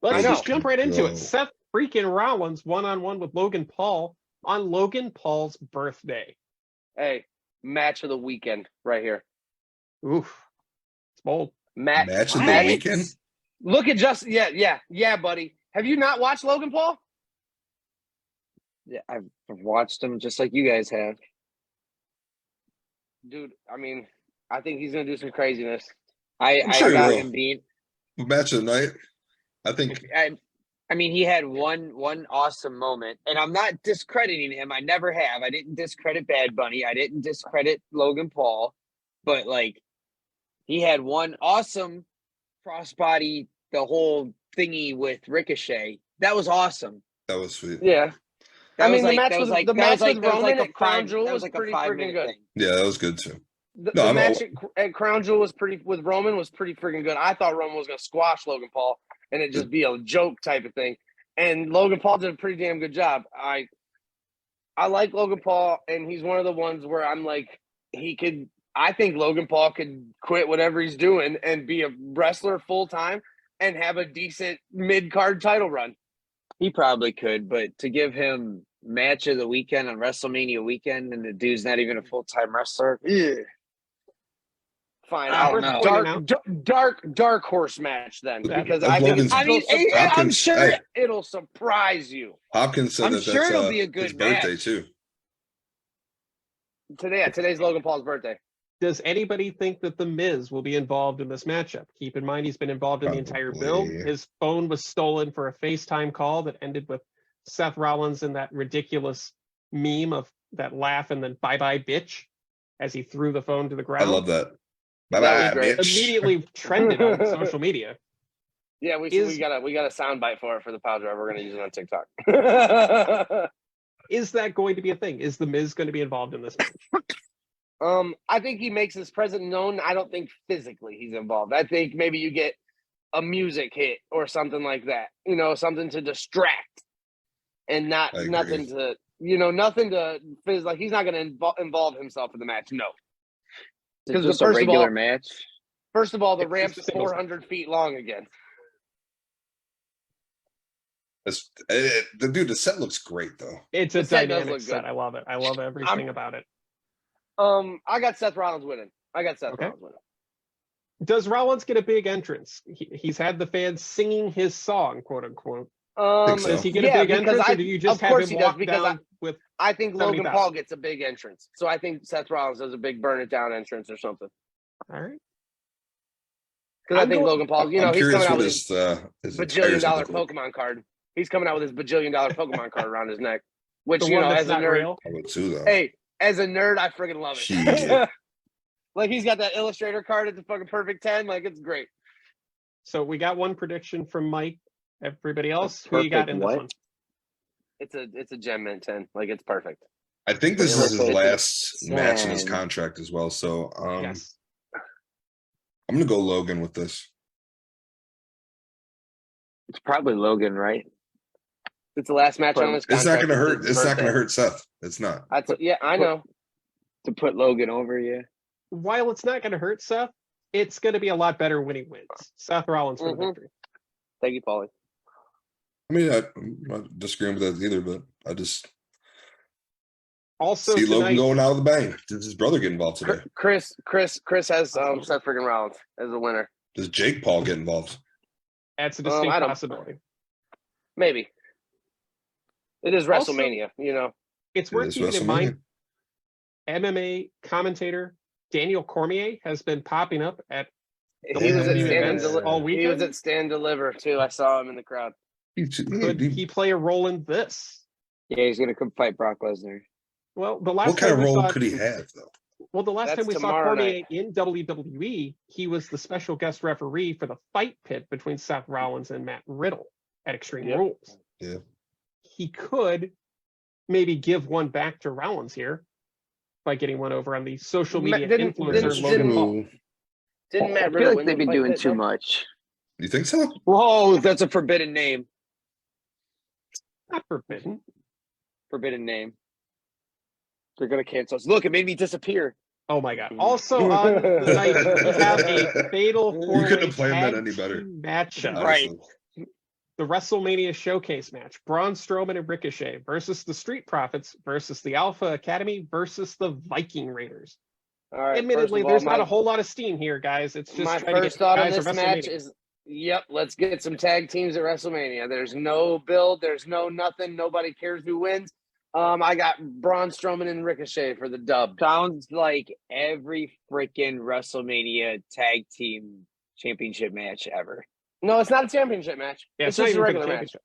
Let's just jump right into it. Seth freaking Rollins one-on-one with Logan Paul on Logan Paul's birthday. Hey, match of the weekend right here. Oof, it's bold. Match of the weekend. Look at yeah, buddy. Have you not watched Logan Paul? Yeah, I've watched him just like you guys have. Dude, I mean, I think he's gonna do some craziness. I got him beat. Match of the night. I think. I mean, he had one awesome moment, and I'm not discrediting him. I never have. I didn't discredit Bad Bunny. I didn't discredit Logan Paul, but like, he had one awesome crossbody, the whole thingy with Ricochet. That was awesome. That was sweet. Yeah. The match with Roman at Crown Jewel was pretty freaking good. Yeah, that was good too. The match at Crown Jewel with Roman was pretty freaking good. I thought Roman was going to squash Logan Paul and it just be a joke type of thing. And Logan Paul did a pretty damn good job. I like Logan Paul, and he's one of the ones where I'm like, I think Logan Paul could quit whatever he's doing and be a wrestler full time and have a decent mid-card title run. He probably could, but to give him match of the weekend on WrestleMania weekend and the dude's not even a full-time wrestler, fine. Dark horse match then, because I'm sure it'll surprise you. Hopkins said that's it'll be a good his birthday too. Today's Logan Paul's birthday. Does anybody think that The Miz will be involved in this matchup? Keep in mind, he's been involved in the entire build. His phone was stolen for a FaceTime call that ended with Seth Rollins and that ridiculous meme of that laugh and then bye-bye bitch as he threw the phone to the ground. I love that. Bye-bye bitch. Immediately trended on social media. Yeah, we got a soundbite for it for the Piledriver. We're going to use it on TikTok. Is that going to be a thing? Is The Miz going to be involved in this match? I think he makes his presence known. I don't think physically he's involved. I think maybe you get a music hit or something like that. You know, something to distract and nothing to like he's not going to involve himself in the match. No, because it's a regular match. First of all, the ramp's 400 feet long again. The set looks great though. It's a dynamic set. I love it. I love everything about it. I got Seth Rollins winning. Rollins winning. Does Rollins get a big entrance? He's had the fans singing his song, quote unquote. Does he get a big entrance, or do you just have him walk down with? I think Logan Paul gets a big entrance, so I think Seth Rollins does a big burn it down entrance or something. All right. Because I think Logan Paul, he's coming out with his bajillion-dollar Pokemon card. He's coming out with his bajillion-dollar Pokemon card around his neck, which as a nerd, I would too, though. Hey. As a nerd, I freaking love it. Like he's got that Illustrator card at the fucking perfect 10. Like it's great. So we got one prediction from Mike. Everybody else, who you got in this one? It's a gem mint 10. Like it's perfect. I think this is his last match in his contract as well. So yes. I'm gonna go Logan with this. It's probably Logan, right? It's the last match on this contract. It's not gonna hurt. It's not gonna hurt Seth. It's not. I know. To put Logan over, yeah. while it's not going to hurt Seth, it's going to be a lot better when he wins. Seth Rollins for the victory. Thank you, Paulie. I mean, I'm not disagreeing with that either, but I just Also see Logan tonight, going out of the bank. Does his brother get involved today? Chris has Seth freaking Rollins as a winner. Does Jake Paul get involved? that's a distinct I don't- possibility. Maybe. It is Also- WrestleMania, you know. It's It worth is keeping in mind, WrestleMania. MMA commentator Daniel Cormier has been popping up at He was at WWE Stand and events Deliver. all He weekend. was at Stand Deliver too. I saw him in the crowd. Could he play a role in this? Yeah, he's gonna come fight Brock Lesnar. Well, the last What kind time of we role saw, could he have, though? well, the last That's time we saw tomorrow Cormier night. in WWE, he was the special guest referee for the fight pit between Seth Rollins and Matt Riddle at Extreme Yep. Rules. Yeah. He could maybe give one back to Rollins here by getting one over on the social media Didn't- influencer didn't- Logan Paul. Ooh. Didn't I Matt feel Riddle like win they've the been fight doing pit, too though? much. You think so? Whoa, that's a forbidden name. Not forbidden. Forbidden name. They're gonna cancel us. Look, it made me disappear. Oh my god. Also on the night, we have a fatal You four-way couldn't have planned that tag any better. team matchup. Right. Honestly. The WrestleMania Showcase match. Braun Strowman and Ricochet versus the Street Profits versus the Alpha Academy versus the Viking Raiders. All right. Admittedly, first of all, there's not a whole lot of steam here, guys. It's just my trying to first get thought on guys this at match WrestleMania. is, yep, let's get some tag teams at WrestleMania. There's no build, there's no nothing. Nobody cares who wins. I got Braun Strowman and Ricochet for the dub. Sounds like every freaking WrestleMania tag team championship match ever. No, it's not a championship match. Yeah, it's not just a even for the regular match. championship.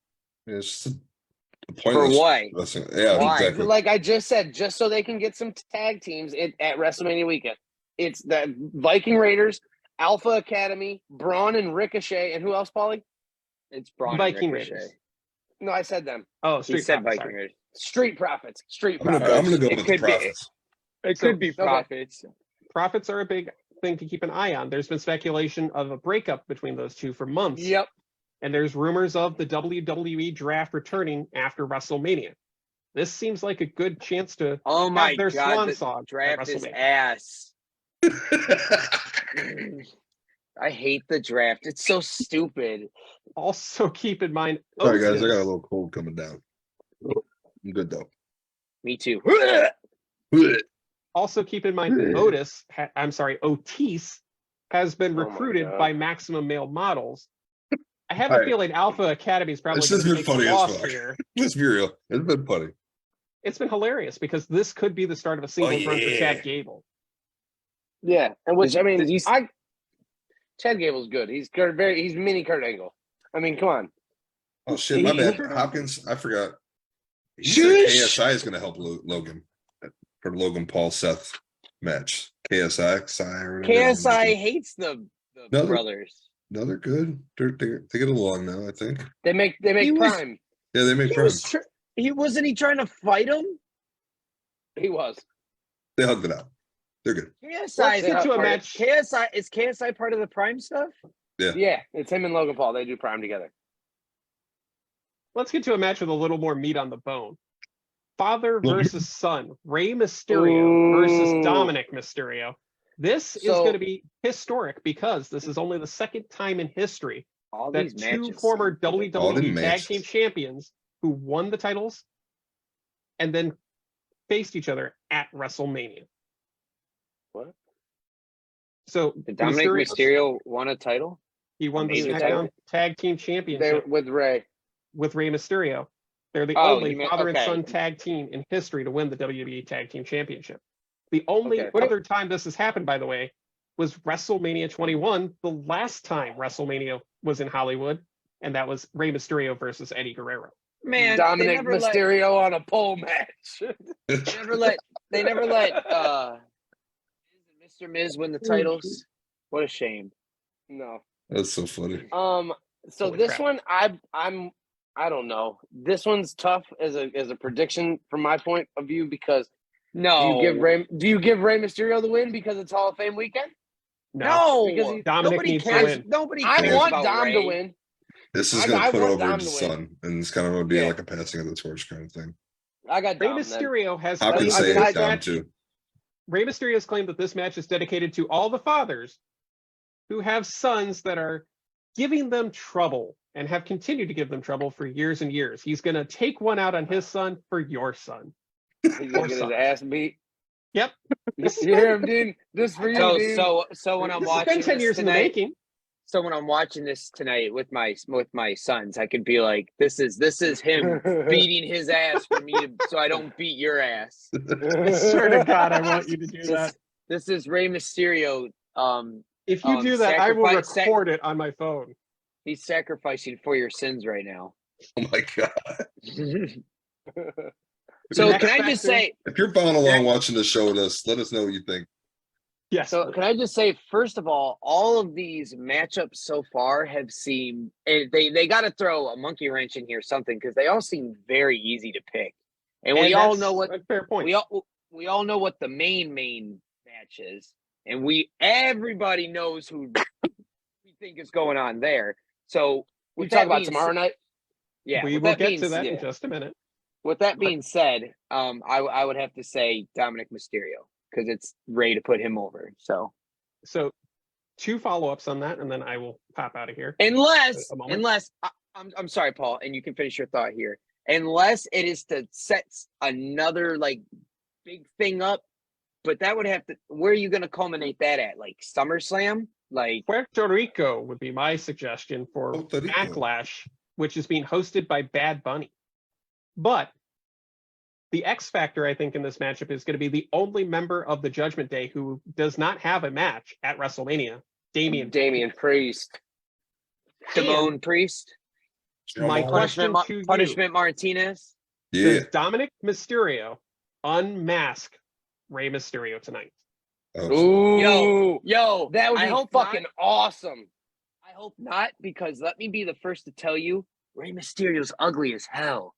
Yeah, it's just a For pointless what? wrestling. Yeah, Why? exactly. Like I just said, just so they can get some tag teams at WrestleMania weekend. It's the Viking Raiders, Alpha Academy, Braun and Ricochet, and who else, Paulie? It's Braun Viking and Ricochet. Raiders. No, I said them. Oh, He Street said Profits, Viking sorry. Raiders. Street Profits. Street I'm gonna Profits. go It with the could be- Profits. It So- could be okay. Profits. Profits are a big thing to keep an eye on. There's been speculation of a breakup between those two for months. Yep. And there's rumors of the WWE draft returning after WrestleMania. This seems like a good chance to Oh my their god, swan the song at draft is WrestleMania. ass. I hate the draft. It's so stupid. Also keep in mind, Sorry, guys. I got a Otis- little cold coming down. I'm good, though. Me too. also keep in mind Otis has been Oh my recruited God. by Maximum Male Models. I have a Alright. feeling Alpha Academy is probably This going has to been make funny a as loss fuck. here. Let's be real. It's been funny. It's been hilarious because this could be the start of a singles run for yeah. Chad Gable. Yeah, and which Did I mean, you- Chad Gable's good. He's he's mini Kurt Angle. I mean, come on. Oh, shit. My bad. Hopkins, I forgot. He said KSI is going to help Logan for the Logan Paul Seth match. KSI or whatever. KSI hates the No, brothers. No, they're good. They get along now, I think. They make He was- Prime. Yeah, they make He friends. was wasn't he trying to fight him? He was. They hugged it out. They're good. Let's KSI is get not to a part of- match. KSI is KSI part of the Prime stuff? Yeah, it's him and Logan Paul. They do Prime together. Let's get to a match with a little more meat on the bone. Father Well, versus son, Rey Mysterio versus Ooh. Dominic Mysterio. This is So- going to be historic because this is only the second time in history All that these two matches. former All WWE the Tag matches. Team Champions who won the titles and then faced each other at WrestleMania. What? So Did Dominic Mysterio won a title? he won the Amazing SmackDown title. Tag Team They Championship with Ray. with Rey Mysterio. They're the Oh, only you meant- father and okay. son tag team in history to win the WWE Tag Team Championship. The only Okay. other time this has happened, by the way, was WrestleMania 21, the last time WrestleMania was in Hollywood, and that was Rey Mysterio versus Eddie Guerrero. Man, Dominic they never let Mysterio on a pole match. they never let Mr. Miz win the titles. What a shame. No. That's so funny. So Holy this crap. one, I don't know. This one's tough as a prediction from my point of view because No. do you give Rey Mysterio the win because it's Hall of Fame weekend? No, Because he- Dominic nobody needs to cares. win. Nobody I cares want about Dom Ray. to win. This is I going to put want over Dom his to win. son, and it's kind of going to be Yeah. like a passing of the torch kind of thing. I got Rey Dom. then. Mysterio has Hopkins I say mean, it's Dom, too. Rey Mysterio has claimed that this match is dedicated to all the fathers who have sons that are giving them trouble and have continued to give them trouble for years and years. He's going to take one out on his son for your son. He's gonna get his ass beat. Yep. You hear him, Dean? This for you, Dean. So when I'm This has watching been 10 years in the tonight, making. so when I'm watching this tonight with my sons, I could be like, this is him beating his ass for me so I don't beat your ass. I swear to God, I want you to do that. This is Rey Mysterio. If you do that, I will sacrifice- record it on my phone. He's sacrificing for your sins right now. Oh my God. So Next can I just factor- say, If you're following along watching the show with us, let us know what you think. Yes. so can I just say, first of all of these matchups so far have seemed, they got to throw a monkey wrench in here, something, because they all seem very easy to pick, and we all that's know what a fair point. we all know what the main match is, and everybody knows who we think is going on there. So We with talk that about being tomorrow said- night. Yeah, we with will that get being to that said- in just a minute. With that being said, I would have to say Dominic Mysterio, because it's Ray to put him over. So So 2 follow-ups on that, and then I will pop out of here. unless A moment. I'm sorry, Paul, and you can finish your thought here. Unless it is to set another like big thing up, but that would have to. Where are you going to culminate that at? Like SummerSlam? Like Puerto Rico would be my suggestion for Puerto Rico. Backlash, which is being hosted by Bad Bunny. But the X factor, I think, in this matchup is going to be the only member of the Judgment Day who does not have a match at WrestleMania, Damian. Priest. Simone Priest, My question to you, Punishment Martinez. Yeah. does Dominic Mysterio unmask Rey Mysterio tonight? Ooh, Yo, that would I be hope fucking not. awesome. I hope not, because let me be the first to tell you, Rey Mysterio's ugly as hell.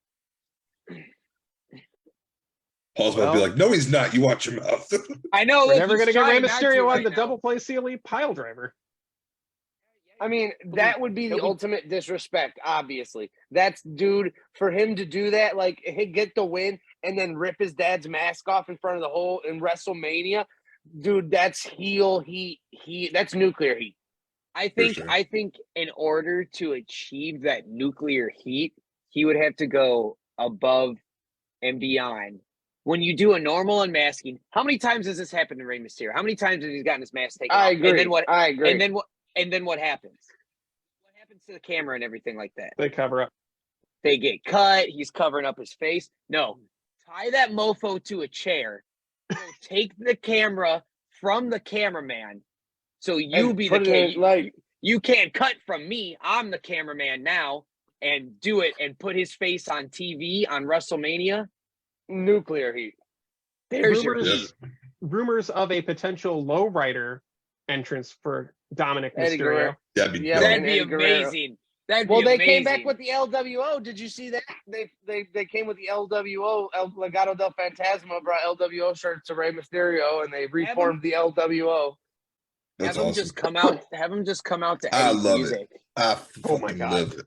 Paul's about to be like, no, he's not. You watch your mouth. I know. We're look, never he's going to get Rey trying not Mysterio on right the now. Double Play CLE Piledriver. I mean, that would be the ultimate disrespect, obviously. That's, dude, for him to do that, like, he'd get the win and then rip his dad's mask off in front of the whole in WrestleMania. Dude, that's heel heat. That's nuclear heat. I think sure. I think in order to achieve that nuclear heat, he would have to go above and beyond. When you do a normal unmasking, how many times has this happened to Rey Mysterio? How many times has he gotten his mask taken I off? agree. And then what? I agree. And then what happens? What happens to the camera and everything like that? They cover up. They get cut. He's covering up his face. No, tie that mofo to a chair. Take the camera from the cameraman. So you And be the put it in, like, you can't cut from me. I'm the cameraman now, and do it and put his face on TV on WrestleMania. nuclear heat. There's your Rumors- heat. Rumors of a potential lowrider entrance for Dominic Eddie Mysterio. Guerrero. That'd be Yeah, dope. That'd be Eddie Guerrero. amazing. That'd Well, be they amazing. came back with the LWO. Did you see that? They came with the LWO. El Legado del Fantasma brought LWO shirts to Rey Mysterio, and they reformed the LWO. That's have him awesome. just come out. Have him just come out to I Eddie's love it. music. I Oh my fucking God. love it.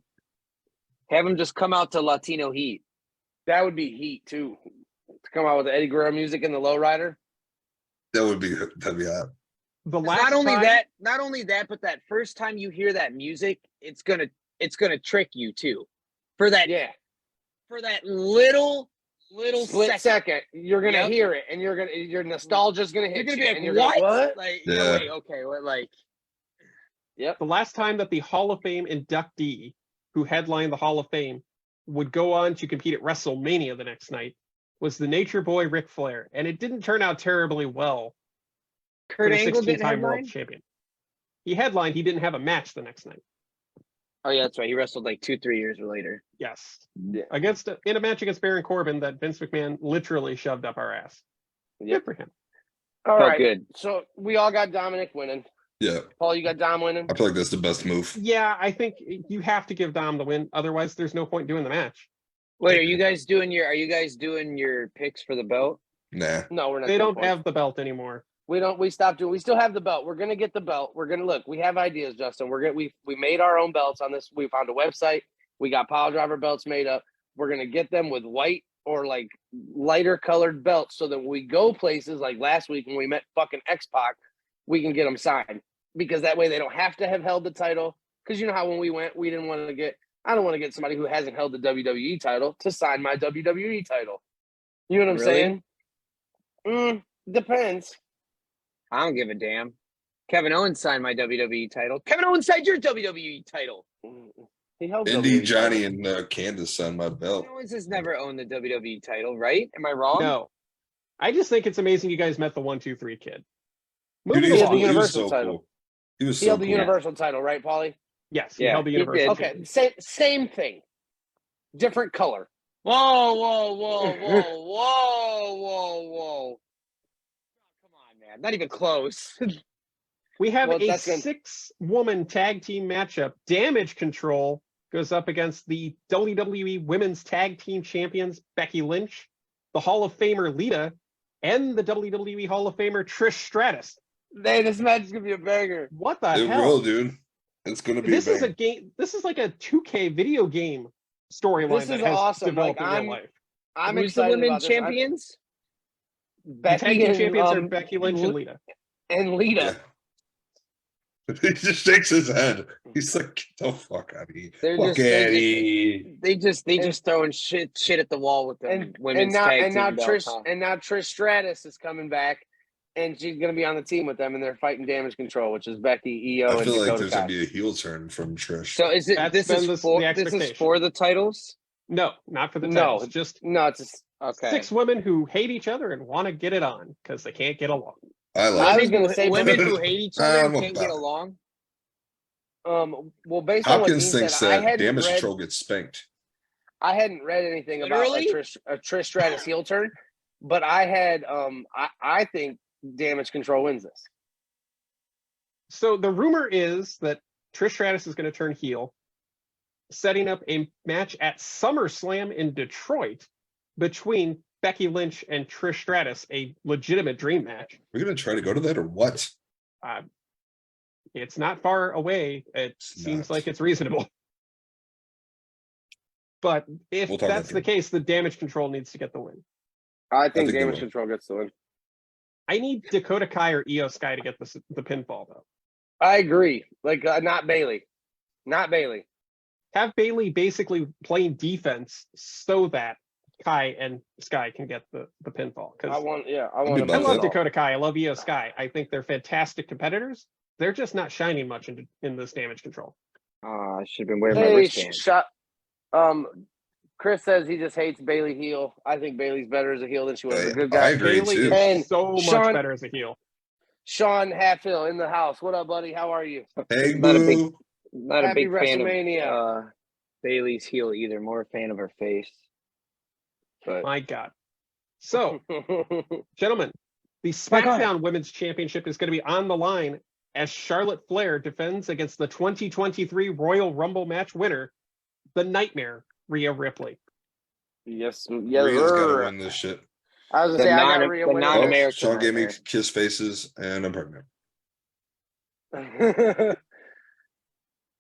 Have him just come out to Latino Heat. That would be heat too. To come out with the Eddie Guerrero music and the lowrider. That'd be hot. The last Not only time, that, but that first time you hear that music, it's gonna trick you too. For that Yeah, little split second, you're gonna Yep. hear it, and your nostalgia's gonna You're hit gonna you, be and like, you're what? gonna what? Like, Yeah. no, wait, okay, what, like, the last time that the Hall of Fame inductee who headlined the Hall of Fame would go on to compete at WrestleMania the next night was the Nature Boy Ric Flair, and it didn't turn out terribly well for Kurt the Angle didn't 16-time headline? world champion. He headlined, he didn't have a match the next night. Oh yeah, that's right. He wrestled like 2-3 years later. Yes. Yeah. In a match against Baron Corbin that Vince McMahon literally shoved up our ass. Yep. Good for him. All Felt right. good. So we all got Dominic winning. Yeah. Paul, you got Dom winning. I feel like that's the best move. Yeah, I think you have to give Dom the win. Otherwise, there's no point doing the match. Wait, are you guys doing your picks for the belt? Nah. No, we're not. They doing don't points. have the belt anymore. We stopped doing. We still have the belt. We're gonna get the belt. We're gonna look. We have ideas, Justin. We made our own belts on this. We found a website. We got Piledriver belts made up. We're gonna get them with white or like lighter colored belts so that when we go places like last week when we met fucking X-Pac, we can get them signed, because that way they don't have to have held the title. Because you know how when we went, we didn't want to get, I don't want to get somebody who hasn't held the WWE title to sign my WWE title. You know what I'm saying? Depends. I don't give a damn. Kevin Owens signed my WWE title. Kevin Owens signed your WWE title. He held Indy, WWE Johnny, title. and Candace on my belt. Kevin Owens has never owned the WWE title, right? Am I wrong? No. I just think it's amazing you guys met the 1, 2, 3 kid. Dude, Moving he along. had the he was Universal so title. cool. He was He so held the cool. Universal title, right, Paulie? Yes, he Yeah, held the he Universal. did. Okay, same thing. Different color. Whoa, whoa, whoa, whoa, whoa, whoa, whoa. Come on, man. Not even close. We have Well, a that's gonna- 6-woman tag team matchup. Damage Control goes up against the WWE Women's Tag Team Champions, Becky Lynch, the Hall of Famer Lita, and the WWE Hall of Famer Trish Stratus. Man, this match is gonna be a banger. What the It hell? will, dude. It's gonna be. This a is a bang. game. This is like a 2K video game storyline This that is has awesome. developed Like, in real life. I'm Who's the excited women about this. champions? The tag Becky team and, champions are Becky Lynch and Lita. and Lita. Yeah. He just shakes his head. He's like, "Get the fuck out of here! They're Fuck just- they're out of here!" They just throwing shit at the wall with them And women's now tag and team now belts, Trish huh? and now Trish Stratus is coming back, and she's gonna be on the team with them, and they're fighting Damage Control, which is Becky, EO, I and feel like Dakota there's Kai. gonna be a heel turn from Trish. So is it That's this been is the for this is expectation. for the titles? No, not for the No. titles. Just No, it's just, Okay. 6 women who hate each other and want to get it on because they can't get along. I I like. was it. gonna say women for- who hate each other and I'm can't get about it. along. well, based on what Dean Hopkins said, thinks I that hadn't Damage read. Control gets spanked. I hadn't read anything Literally? about a Trish Stratus heel turn, but I had I think Damage Control wins this. So the rumor is that Trish Stratus is going to turn heel, setting up a match at SummerSlam in Detroit between Becky Lynch and Trish Stratus, a legitimate dream match. We're gonna try to go to that or what? It's not far away. It seems like it's reasonable. But if We'll talk that's about the it. case, the Damage Control needs to get the win. I think think they Damage will. Control gets the win. I need Dakota Kai or Io Sky to get the pinfall, though. I agree. Like not Bailey, not Bailey. Have Bailey basically playing defense so that Kai and Sky can get the pinfall. I Because want be I about love that. Dakota Kai. I love Io Sky. I think they're fantastic competitors. They're just not shining much in this Damage Control. I should have been wearing my Hey, wristband. shot. Chris says he just hates Bailey heel. I think Bailey's better as a heel than she was as a good I guy. agree Bailey too. And is so much Sean- better as a heel. Sean Hatfield in the house. What up, buddy? How are you? Hey, Not a big- boo. Not a Happy big fan WrestleMania. of Bailey's heel either. More a fan of her face. But My God. So, gentlemen, the My God. SmackDown Women's Championship is going to be on the line as Charlotte Flair defends against the 2023 Royal Rumble match winner, the Nightmare, Rhea Ripley. yes, Rhea's yes. gotta win this shit. I was The gonna say I got non- Rhea the winning. Oh, non-American Sean gave me Nightmare. kiss faces, and I'm pregnant.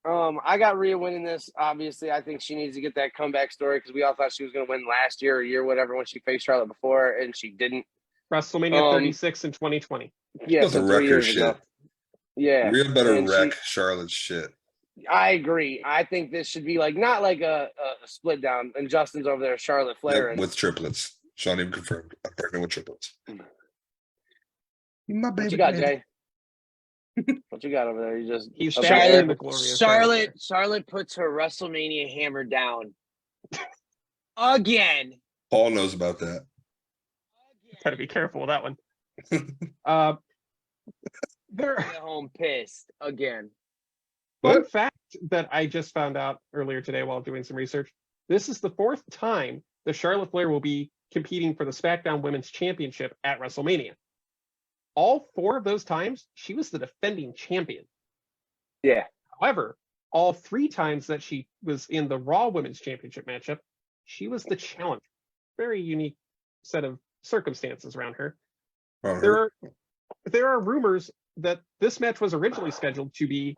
I got Rhea winning this. Obviously, I think she needs to get that comeback story because we all thought she was going to win last year or year, whatever, when she faced Charlotte before, and she didn't. WrestleMania 36 in 2020. Yeah, Supposed so to 3 wreck her years shit. ago. Yeah, Rhea better and wreck Charlotte's shit. I agree. I think this should be like not like a split down. And Justin's over there, Charlotte Flair, Yeah, and with triplets. Sean even confirmed. I'm pregnant with triplets. My baby. what you got, Jay? What you got over there? You just He's okay. back Charlotte- in the glorious Charlotte puts her WrestleMania hammer down. Again. Paul knows about that. Got to be careful with that one. There. Get home pissed again. Fun fact that I just found out earlier today while doing some research. This is the 4th time that Charlotte Flair will be competing for the SmackDown Women's Championship at WrestleMania. All 4 of those times, she was the defending champion. Yeah. However, all 3 times that she was in the Raw Women's Championship matchup, she was the challenger. Very unique set of circumstances around her. There are rumors that this match was originally scheduled to be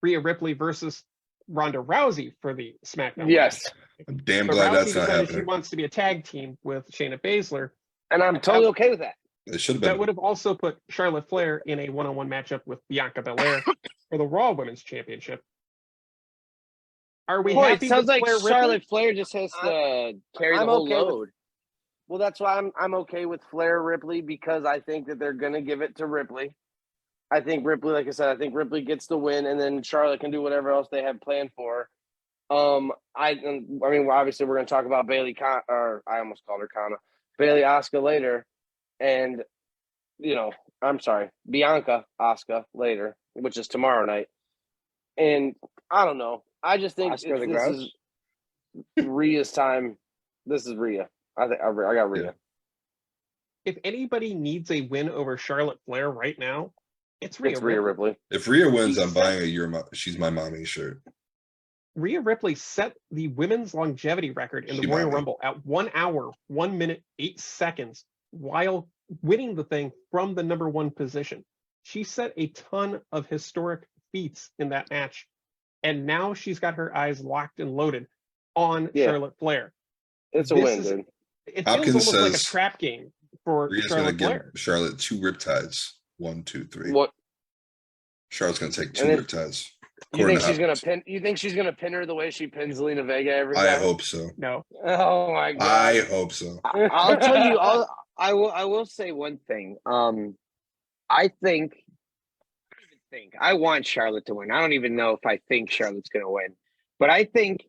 Rhea Ripley versus Ronda Rousey for the SmackDown. Yes. I'm damn But glad Rousey that's not decided she happening. wants to be a tag team with Shayna Baszler. And I'm totally okay with that. It should have That been. would have also put Charlotte Flair in a one-on-one matchup with Bianca Belair for the Raw Women's Championship. Are we Boy, happy it sounds with like Flair Ripley? Charlotte Flair just has to carry the I'm whole okay with- load. Well, that's why I'm okay with Flair Ripley, because I think that they're gonna give it to Ripley. I think Ripley, like I said, I think Ripley gets the win, and then Charlotte can do whatever else they have planned for her. I mean, obviously we're gonna talk about Bailey or I almost called her Kana, Bailey Asuka later, and I'm sorry, Bianca Asuka later, which is tomorrow night. And I don't know. I just think Asuka the this Grouch? is Rhea's time. This is Rhea. I got Rhea. Yeah. If anybody needs a win over Charlotte Flair right now, it's Rhea. It's Rhea Ripley. If Rhea wins, She I'm said- buying She's my mommy shirt. Rhea Ripley set the women's longevity record in the She Royal might. Rumble at 1 hour, 1 minute, 8 seconds while winning the thing from the number one position. She set a ton of historic feats in that match. And now she's got her eyes locked and loaded on Yeah. Charlotte Flair. It's a This win, is- dude. It feels Hopkins almost like a says trap game for Rhea's going to Charlotte give Flair. Charlotte 2 riptides. 1, 2, 3. What Charlotte's going to take 2 And then- riptides. you According think to she's gonna Hopkins. pin? You think she's gonna pin her the way she pins Zelina Vega every time? I hope so. No. Oh my god! I hope so. I'll tell you. I will say one thing. I want Charlotte to win. I don't even know if I think Charlotte's going to win, but I think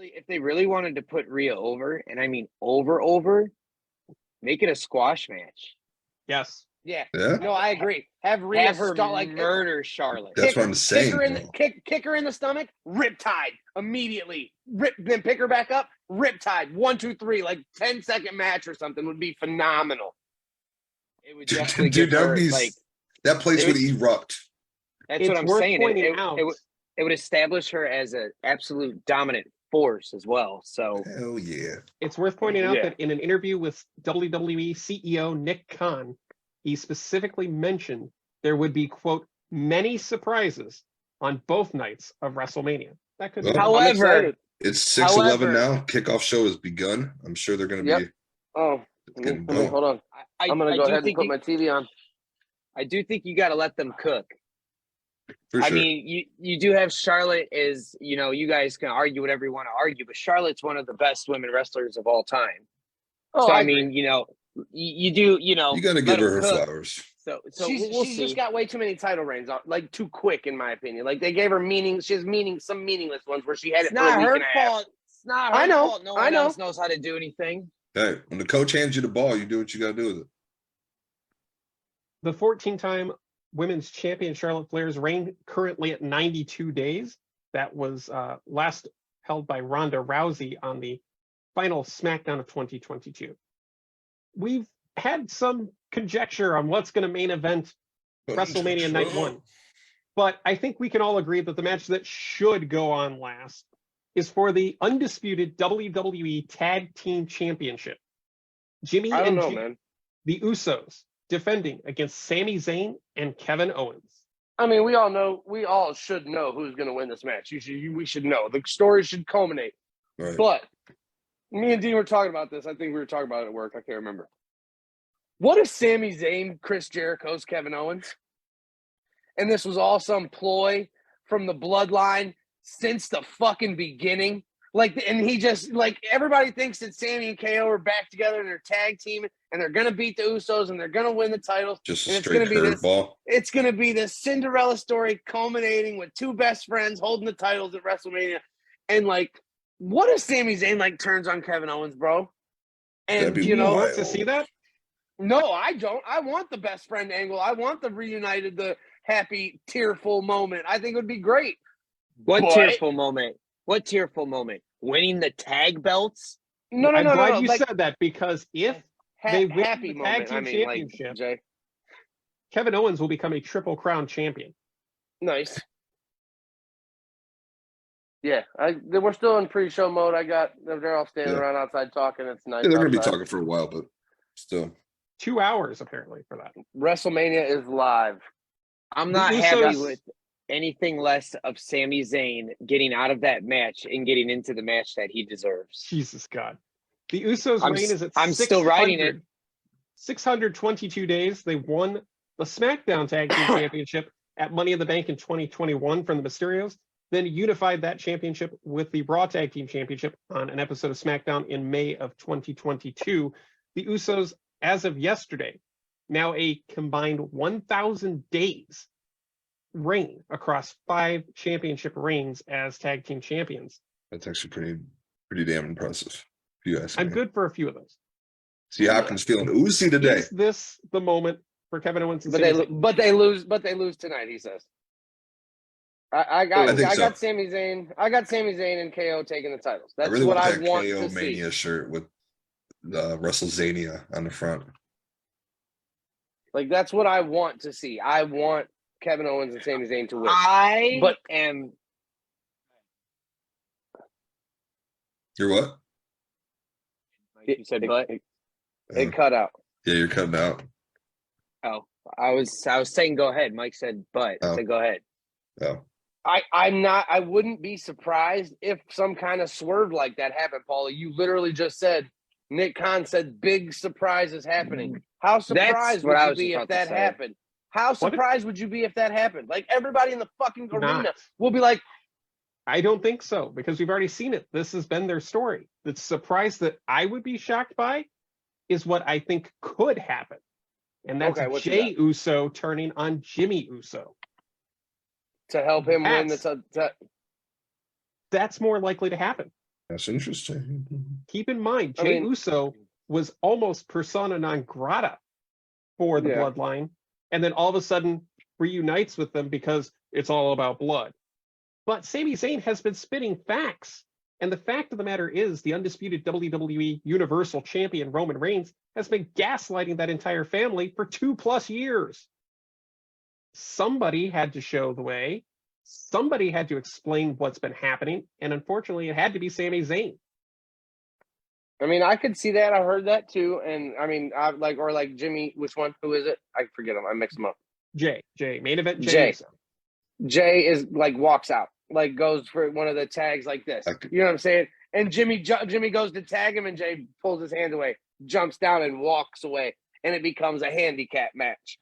if they really wanted to put Rhea over, and I mean over, make it a squash match. Yes. Yeah. Yeah, No, I agree. Have Rhea Have her start like murder Charlotte. that's what I'm saying. Kick her in the stomach, riptide immediately. Then pick her back up, riptide. 1, 2, 3, like 10-second match or something would be phenomenal. It would Dude, definitely dude, give that her, would be like, that place it would would- erupt. that's It's what I'm worth saying. pointing out. It would establish her as an absolute dominant force as well. So Hell yeah. It's worth pointing out Yeah. that in an interview with WWE CEO Nick Khan, he specifically mentioned there would be, quote, many surprises on both nights of WrestleMania. That could be. Well, I'm However, excited. It's 6:11 However- now. Kickoff show has begun. I'm sure they're going to Yep. be. Oh, getting let me- hold on. I'm gonna go ahead and put my TV on. I do think you got to let them cook. For I sure. mean, you do have Charlotte as, you guys can argue whatever you want to argue, but Charlotte's one of the best women wrestlers of all time. Oh, So I agree. mean, you do, you got to let give her 'em her cook. flowers. So she's we'll see. just got way too many title reigns, like too quick in my opinion. Like they gave her meaning. She has some meaningless ones where she had It's it for a not week her and a half. fault. It's not her I know, fault. No I one know. else knows how to do anything. Hey, when the coach hands you the ball, you do what you got to do with it. The 14-time women's champion Charlotte Flair's reign currently at 92 days. That was last held by Ronda Rousey on the final SmackDown of 2022. We've had some conjecture on what's going to main event WrestleMania Night 1. But I think we can all agree that the match that should go on last is for the undisputed WWE Tag Team Championship. Jimmy I don't and know, Jey, man. the Usos, defending against Sami Zayn and Kevin Owens. I mean, we all should know who's going to win this match. We should know. The story should culminate. Right. But me and Dean were talking about this. I think we were talking about it at work. I can't remember. What if Sami Zayn, Chris Jericho's Kevin Owens? And this was all some ploy from the bloodline since the fucking beginning. And he just, everybody thinks that Sami and KO are back together and they're tag team and they're going to beat the Usos and they're going to win the titles. Just and a it's straight gonna be this- curveball. It's going to be this Cinderella story culminating with two best friends holding the titles at WrestleMania. And what if Sami Zayn turns on Kevin Owens, bro? And That'd be You wild. want to see that? no, I don't. I want the best friend angle. I want the reunited, the happy, tearful moment. I think it would be great. What But- tearful moment? What tearful moment? Winning the tag belts? No, I'm glad you like, said that, because if they win happy the tag moment. team I mean, championship, Jay. Kevin Owens will become a Triple Crown champion. Nice. Yeah, we're still in pre-show mode. They're all standing Yeah. around outside talking. It's nice. Yeah, they're going to be outside. talking for a while, but still. 2 hours apparently for that. WrestleMania is live. I'm The not Usos- happy with. anything less of Sami Zayn getting out of that match and getting into the match that he deserves. Jesus God. The Usos' reign is at I'm still writing it. 622 days. They won the SmackDown Tag Team Championship at Money in the Bank in 2021 from the Mysterios, then unified that championship with the Raw Tag Team Championship on an episode of SmackDown in May of 2022. The Usos, as of yesterday, now a combined 1,000 days reign across 5 championship reigns as tag team champions. That's actually pretty damn impressive. If you ask me. I'm good for a few of those. See, Hopkins feeling oozy today. Is this the moment for Kevin Owens and But they lose tonight, he says. I got Sami Zayn and KO taking the titles. That's really what I that want KO to Mania see. shirt with the WrestleZania on the front. Like, that's what I want to see. I want Kevin Owens and Sami Zayn to win. You're what? You said but? It cut out. Yeah, you're cutting out. Oh, I was saying go ahead. Mike said but. I said go ahead. Oh. I wouldn't be surprised if some kind of swerve like that happened, Paulie. You literally just said Nick Khan said big surprise is happening. How surprised would you be if that happened? How surprised would you be if that happened? Like, everybody in the fucking arena will be like, I don't think so, because we've already seen it. This has been their story. The surprise that I would be shocked by is what I think could happen. And that's Jey Uso turning on Jimmy Uso. To help him win the that's more likely to happen. That's interesting. Keep in mind, Jey Uso was almost persona non grata for the Bloodline, and then all of a sudden reunites with them because it's all about blood. But Sami Zayn has been spitting facts. And the fact of the matter is the undisputed WWE Universal Champion Roman Reigns has been gaslighting that entire family for 2+ years. Somebody had to show the way. Somebody had to explain what's been happening. And unfortunately, it had to be Sami Zayn. I mean, I could see that. I heard that too. And I mean, like Jimmy, which one? Who is it? I forget him. I mixed them up. Jay, main event Jey. Jay is like walks out, like goes for one of the tags like this. You know what I'm saying? And Jimmy goes to tag him, and Jay pulls his hand away, jumps down, and walks away, and it becomes a handicap match.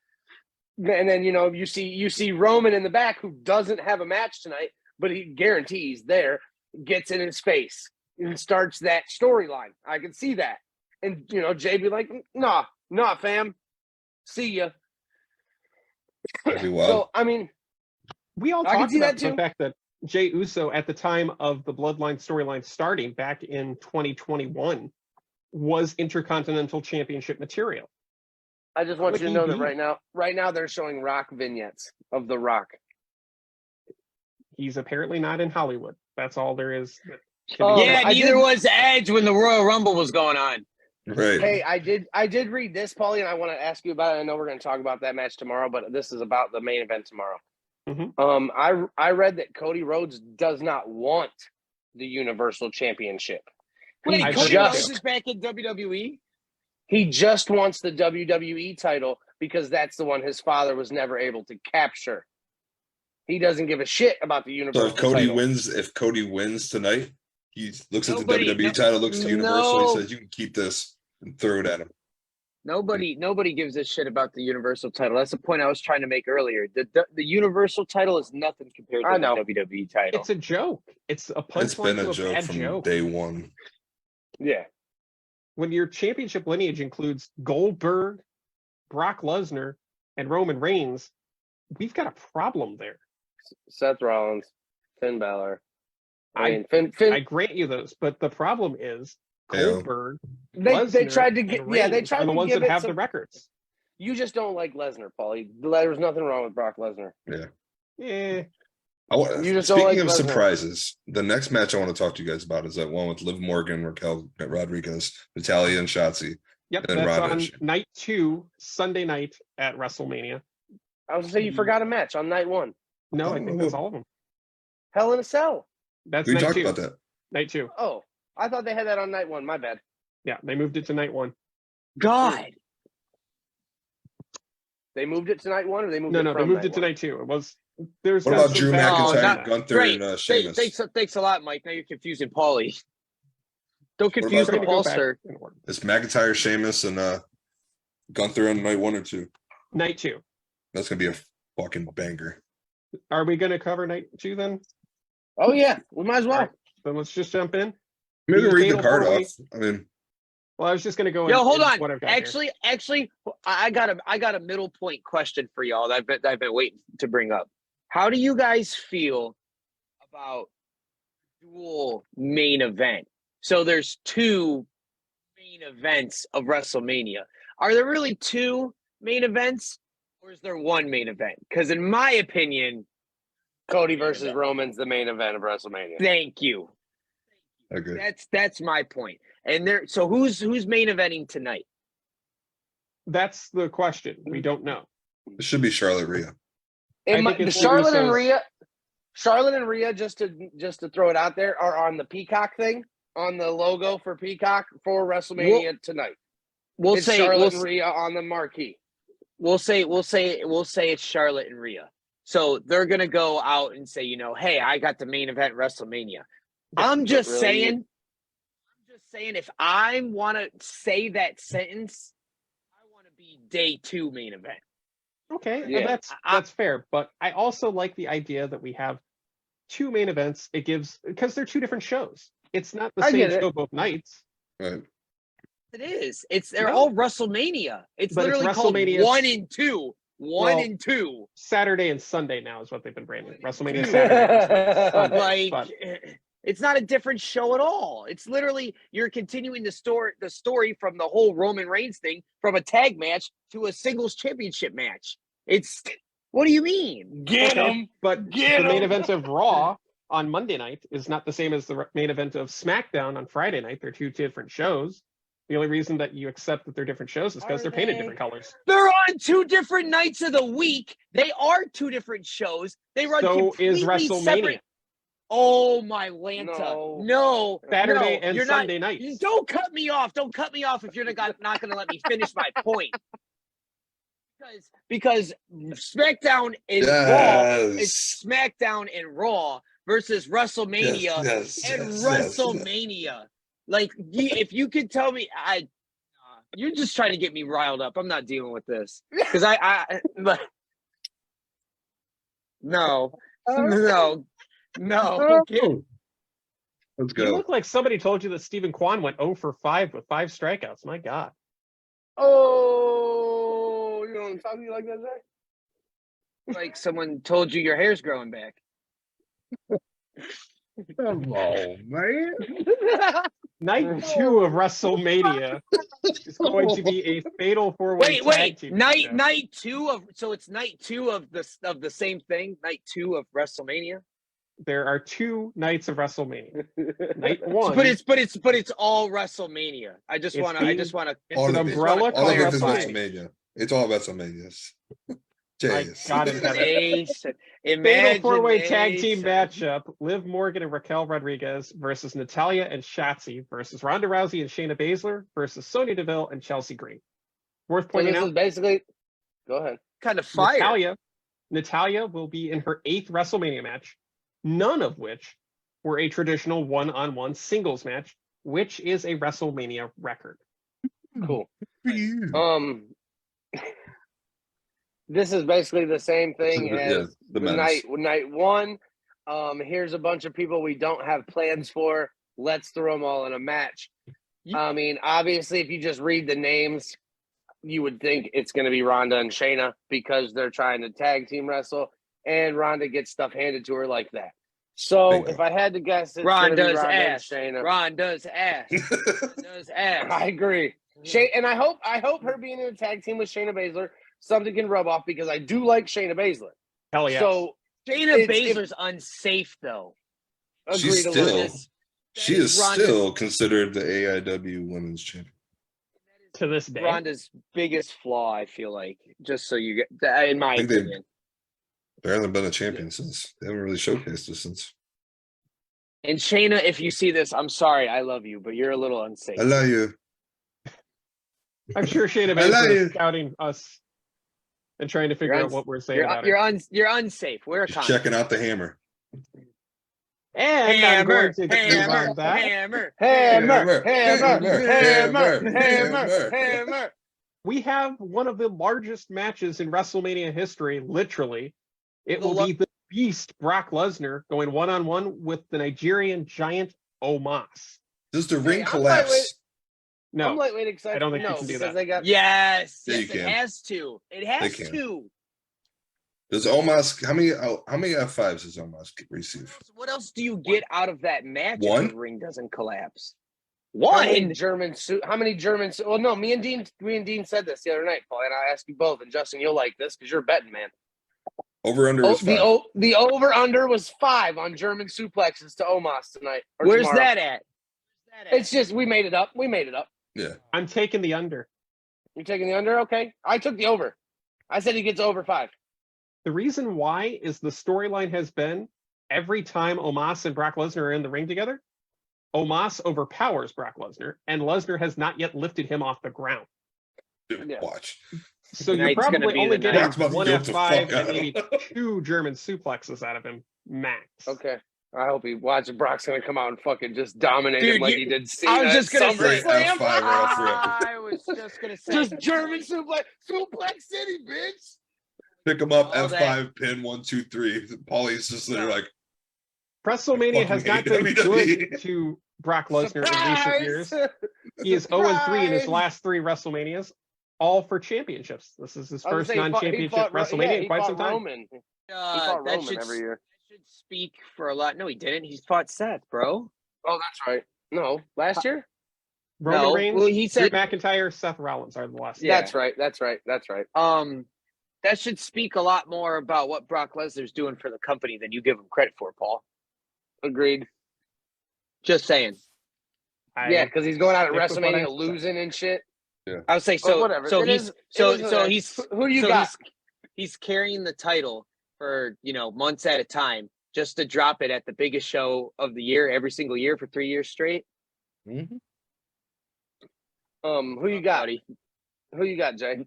And then you see Roman in the back, who doesn't have a match tonight, but he guarantees there, gets in his face and starts that storyline. I can see that, and Jay be like, nah, fam, see ya. So I mean, we all talked about the fact that Jey Uso, at the time of the Bloodline storyline starting back in 2021, was Intercontinental Championship material. I just want you to know that right now they're showing Rock vignettes of The Rock. He's apparently not in Hollywood. That's all there is. Neither was Edge when the Royal Rumble was going on. Right. Hey, I did read this, Paulie, and I want to ask you about it. I know we're going to talk about that match tomorrow, but this is about the main event tomorrow. Mm-hmm. I read that Cody Rhodes does not want the Universal Championship. Wait, Cody Rhodes is back in WWE? He just wants the WWE title because that's the one his father was never able to capture. He doesn't give a shit about the Universal title. So if Cody wins tonight, he looks at the WWE title, looks at Universal, he says, "You can keep this," and throw it at him. Nobody gives a shit about the Universal title. That's the point I was trying to make earlier. The Universal title is nothing compared to the WWE title. It's a joke. It's a punchline. It's been a joke from day one. Yeah. When your championship lineage includes Goldberg, Brock Lesnar, and Roman Reigns, we've got a problem there. Seth Rollins, Finn Balor. I grant you those, but the problem is Goldberg. They tried to get they tried are the to ones give that have the records. You just don't like Lesnar, Paulie. There's nothing wrong with Brock Lesnar. Yeah. Speaking of surprises, the next match I want to talk to you guys about is that one with Liv Morgan, Raquel Rodriguez, Natalya, and Shotzi. Yep, and that's on night 2, Sunday night at WrestleMania. I was going to say you forgot a match on night 1. No, I think that's all of them. Hell in a Cell. That's we night talked 2. about that. Night 2. Oh, I thought they had that on night 1. My bad. Yeah, they moved it to night 1. God. They moved it to night 1, or they moved it from they moved night it to 1? night 2. It was There's What got about some Drew bad McIntyre, blood. Gunther, Great. and Sheamus? Thanks a lot, Mike. Now you're confusing Paulie. Don't What confuse about the Trying to go Paul, back sir. in order. It's McIntyre, Sheamus, and Gunther on night 1 or 2. Night 2. That's gonna be a fucking banger. Are we going to cover night 2 then? Oh yeah, we might as well. All right, then let's just jump in. Maybe The read the fatal card four-way- off. I mean, Well, I was just going to go. Yo, in- hold in on. what I've got here. Actually, I got a middle point question for y'all that I've been waiting to bring up. How do you guys feel about dual main event? So there's 2 main events of WrestleMania. Are there really 2 main events, or is there 1 main event? Because in my opinion, Cody versus Roman's the main event of WrestleMania. thank you. I agree. That's my point. And so who's main eventing tonight? That's the question. We don't know. It should be Charlotte Rhea. And I think it's Charlotte and Usos. Rhea, just to throw it out there, are on the Peacock thing, on the logo for Peacock for WrestleMania tonight. We'll It's say Charlotte and Rhea on the marquee. we'll say it's Charlotte and Rhea. So they're gonna go out and say, hey, I got the main event WrestleMania. I'm just really saying, if I want to say that sentence, I want to be day 2 main event. Okay, Yeah. that's fair. But I also like the idea that we have 2 main events. It gives, because they're 2 different shows. It's not the I same get it. show both nights. Right. It is. They're No. all WrestleMania. It's But it's literally called WrestleMania 1 and 2. One Well, and 2. Saturday and Sunday now is what they've been branding. WrestleMania Saturday and Sunday. Like but it's not a different show at all. It's literally you're continuing the story from the whole Roman Reigns thing from a tag match to a singles championship match. It's what do you mean? Get okay, him. but Get the main 'em. event of Raw on Monday night is not the same as the main event of SmackDown on Friday night. They're 2 different shows. The only reason that you accept that they're different shows is because Are they're painted they? different colors. They're on 2 different nights of the week. They are 2 different shows. They run So is completely WrestleMania. separate. Oh my Lanta! No, Saturday no, and you're Sunday not, nights. Don't cut me off. Don't cut me off if you're not going to let me finish my point. Because SmackDown and Raw is SmackDown and Raw versus WrestleMania and WrestleMania. Like, if you could tell me, you're just trying to get me riled up. I'm not dealing with this because no. Okay. Let's You go. look like somebody told you that Stephen Kwan went 0 for 5 with 5 strikeouts. My God. Oh, you don't talk to you like that, Zach? Like someone told you your hair's growing back. Come on, man. Night 2 of WrestleMania is going to be a fatal 4-way tag team matchup. Night 2 of so it's night 2 of the same thing. Night 2 of WrestleMania. There are 2 nights of WrestleMania. Night 1. But it's all WrestleMania. I just wanna. It's an All umbrella of it is called WrestleMania. It's all WrestleManias. Jeez. God in heaven. Fatal 4-way tag team matchup: Liv Morgan and Raquel Rodriguez versus Natalya and Shotzi versus Ronda Rousey and Shayna Baszler versus Sonya Deville and Chelsea Green. Worth So pointing this is out, basically. Go ahead. Kind of fire. Natalya will be in her 8th WrestleMania match, none of which were a traditional one-on-one singles match, which is a WrestleMania record. Cool. For you. This is basically the same thing as the night 1. Here's a bunch of people we don't have plans for. Let's throw them all in a match. I mean, obviously, if you just read the names, you would think it's going to be Ronda and Shayna because they're trying to tag team wrestle, and Ronda gets stuff handed to her like that. So Bingo. if I had to guess, it's going to be Ronda's Ronda ass. and Shayna. Ronda's ass. Ronda's ass. I agree. And I hope her being in a tag team with Shayna Baszler, something can rub off because I do like Shayna Baszler. Hell yeah. So Shayna Baszler's unsafe though. She's agreed a little. still, she is still considered the AIW Women's Champion. to this day, Ronda's biggest flaw, I feel like, just so you get, in my think they- opinion. There hasn't been a champion since. They haven't really showcased it since. And Shayna, if you see this, I'm sorry, I love you, but you're a little unsafe. I love you. I'm sure Shayna I love Baszler you. is scouting us and trying to figure out what we're saying about it. You're unsafe. We're a Just checking out the hammer. And I'm going to move on that. Hammer. We have one of the largest matches in WrestleMania history, literally. It will be the Beast Brock Lesnar going one-on-one with the Nigerian giant Omos. Does the ring collapse? No, I'm lightweight excited. I don't think you can do that. They got Yes, Yeah, yes, you it can. has to. It has They can. to. Does Omos, how many F5s does Omos receive? What else do you get out of that match One? if the ring doesn't collapse? How many One. German? Well, no. Me and Dean said this the other night, Paul, and I asked you both. And Justin, you'll like this because you're betting, man. Over under was 5. The over under was 5 on German suplexes to Omos tonight. Where's tomorrow. that at? It's just we made it up. Yeah. I'm taking the under. You're taking the under, okay? I took the over. I said he gets over 5. The reason why is the storyline has been every time Omos and Brock Lesnar are in the ring together, Omos overpowers Brock Lesnar, and Lesnar has not yet lifted him off the ground. Dude, Yeah. watch. So you're Tonight's gonna probably be only the getting night. Brock's about to one yoke the F5 fuck and out of maybe him. 2 German suplexes out of him, max. Okay. I hope he watches Brock's gonna come out and fucking just dominate him like he did Cena. I was just gonna Straight say F5 right off the rip. I was just gonna say Just German suplex City, bitch. Pick him up, All F5, pin 1, 2, 3. Paulie's just there like, WrestleMania has not been WWE. good to Brock Lesnar in recent years. He is 0-3 in his last 3 WrestleManias, all for championships. This is his first non-championship WrestleMania in quite some time. Roman. He fought that Roman every year. should speak for a lot. No, he didn't. He fought Seth, bro. Oh, that's right. No, last year? Roman No, Reigns, well, he said- Drew McIntyre, Seth Rollins are the last. Yeah. That's right. That should speak a lot more about what Brock Lesnar's doing for the company than you give him credit for, Paul. Agreed. Just saying. Yeah, because he's going out at stick with what I WrestleMania said. losing and shit. I would say But so. whatever. So It he's is- so it is so what it he's Who do you so got? he's carrying the title for months at a time just to drop it at the biggest show of the year every single year for 3 years straight. Mhm. Who you got? Buddy. Who you got, Jay?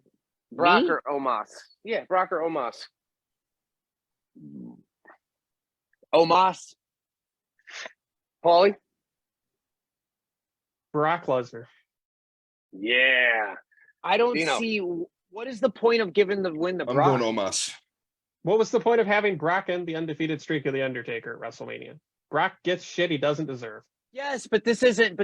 Brock Me? or Omos? Yeah, Brock or Omos. Omos. Paulie? Brock Lesnar. Yeah. I don't Dino. see what is the point of giving the win to I'm Brock. going Omos. What was the point of having Brock end the undefeated streak of The Undertaker at WrestleMania? Brock gets shit he doesn't deserve. Yes, but this isn't.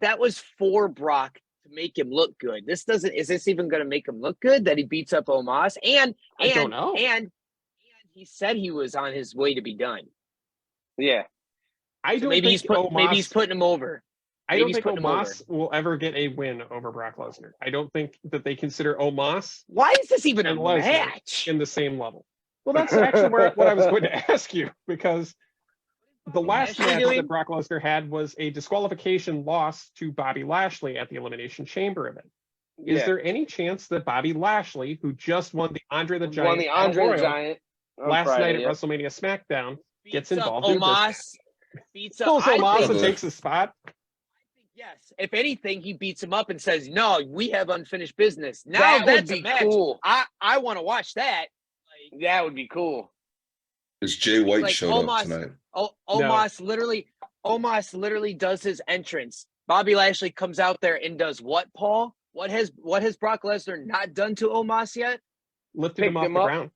That was for Brock to make him look good. This doesn't. Is this even going to make him look good that he beats up Omos? And I don't know. And he said he was on his way to be done. Yeah. I So don't maybe think Omos, maybe he's putting him over. I maybe don't he's think putting him over. Omos will ever get a win over Brock Lesnar. I don't think that they consider Omos Why is this even a and Lesnar match? in the same level. Well, that's actually what I was going to ask you, because the last Lashley match doing? that Brock Lesnar had was a disqualification loss to Bobby Lashley at the Elimination Chamber event. Is Yeah. there any chance that Bobby Lashley, who just won the Andre the Giant, Won the Battle Andre the Royal Giant on last Friday, night at yeah. WrestleMania SmackDown, gets Beats up involved in this Omos. Beats up. pulls I Omos think- and takes his spot? Yes. If anything, he beats him up and says, "No, we have unfinished business." Now That would that's be a match. cool. I want to watch that. Like, That would be cool. Is Jay White Like, showed Omos- up tonight? Omos literally does his entrance. Bobby Lashley comes out there and does what, Paul? What has Brock Lesnar not done to Omos yet? Lifted Picked him off him the up. ground.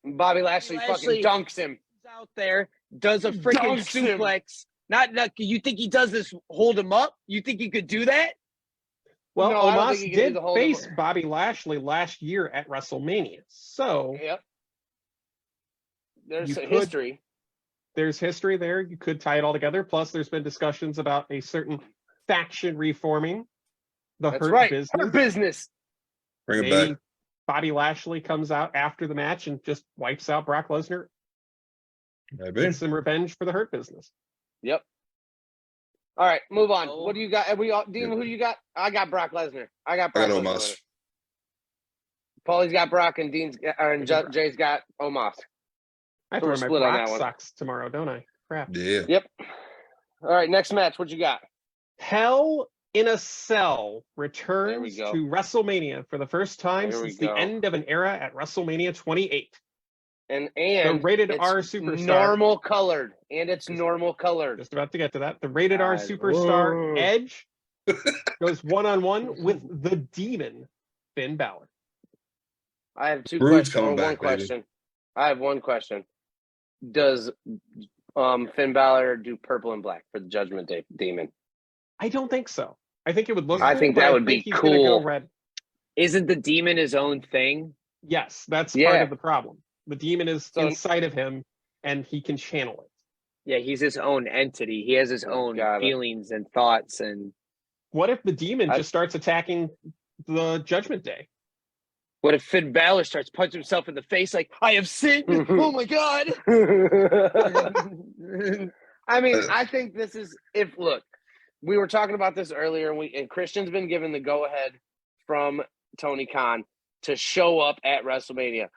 Bobby Lashley fucking dunks him. Comes out there, does a freaking Dunks him. suplex. Not you think he does this? Hold him up? You think he could do that? Well, No, I don't think Omos he can do did the whole- face Bobby Lashley last year at WrestleMania. So Yep. There's You a could- history. there's history there. You could tie it all together. Plus, there's been discussions about a certain faction reforming the That's Hurt right. Business. Her business. Bring him Maybe back. Bobby Lashley comes out after the match and just wipes out Brock Lesnar. Maybe. Gets some revenge for the Hurt Business. Yep. All right, move on. Oh. What do you got? Dean, who do you got? I got Brock Lesnar. I got I Brock got Lesnar. Omos. Paulie's got Brock and Jay's got Omos. I have So to we're wear my split on that Brock one. socks tomorrow, don't I? Crap. Yeah. Yep. All right, next match. What you got? Hell in a Cell returns go. to WrestleMania for the first time There we since the go. end of an era at WrestleMania 28. And The rated it's R superstar. normal colored, and it's normal colored. Just about to get to that. The rated R God. superstar Whoa. Edge goes one-on-one with the Demon Finn Balor. I have two Brood's questions. coming Or back, one baby. question. I have one question. Does Finn Balor do purple and black for the Judgment Day Demon? I don't think so. I think it would look I cool, think but that I would think be he's gonna go cool. red. Isn't the demon his own thing? Yes, that's part Yeah. of the problem. The demon is So- inside of him and he can channel it. Yeah, he's his own entity. He has his own Got it. feelings and thoughts, and What if the demon I- just starts attacking the Judgment Day? what if Finn Balor starts punching himself in the face like, I have sinned? Oh my god. I mean, I think this is look, we were talking about this earlier, and Christian's been given the go ahead from Tony Khan to show up at WrestleMania.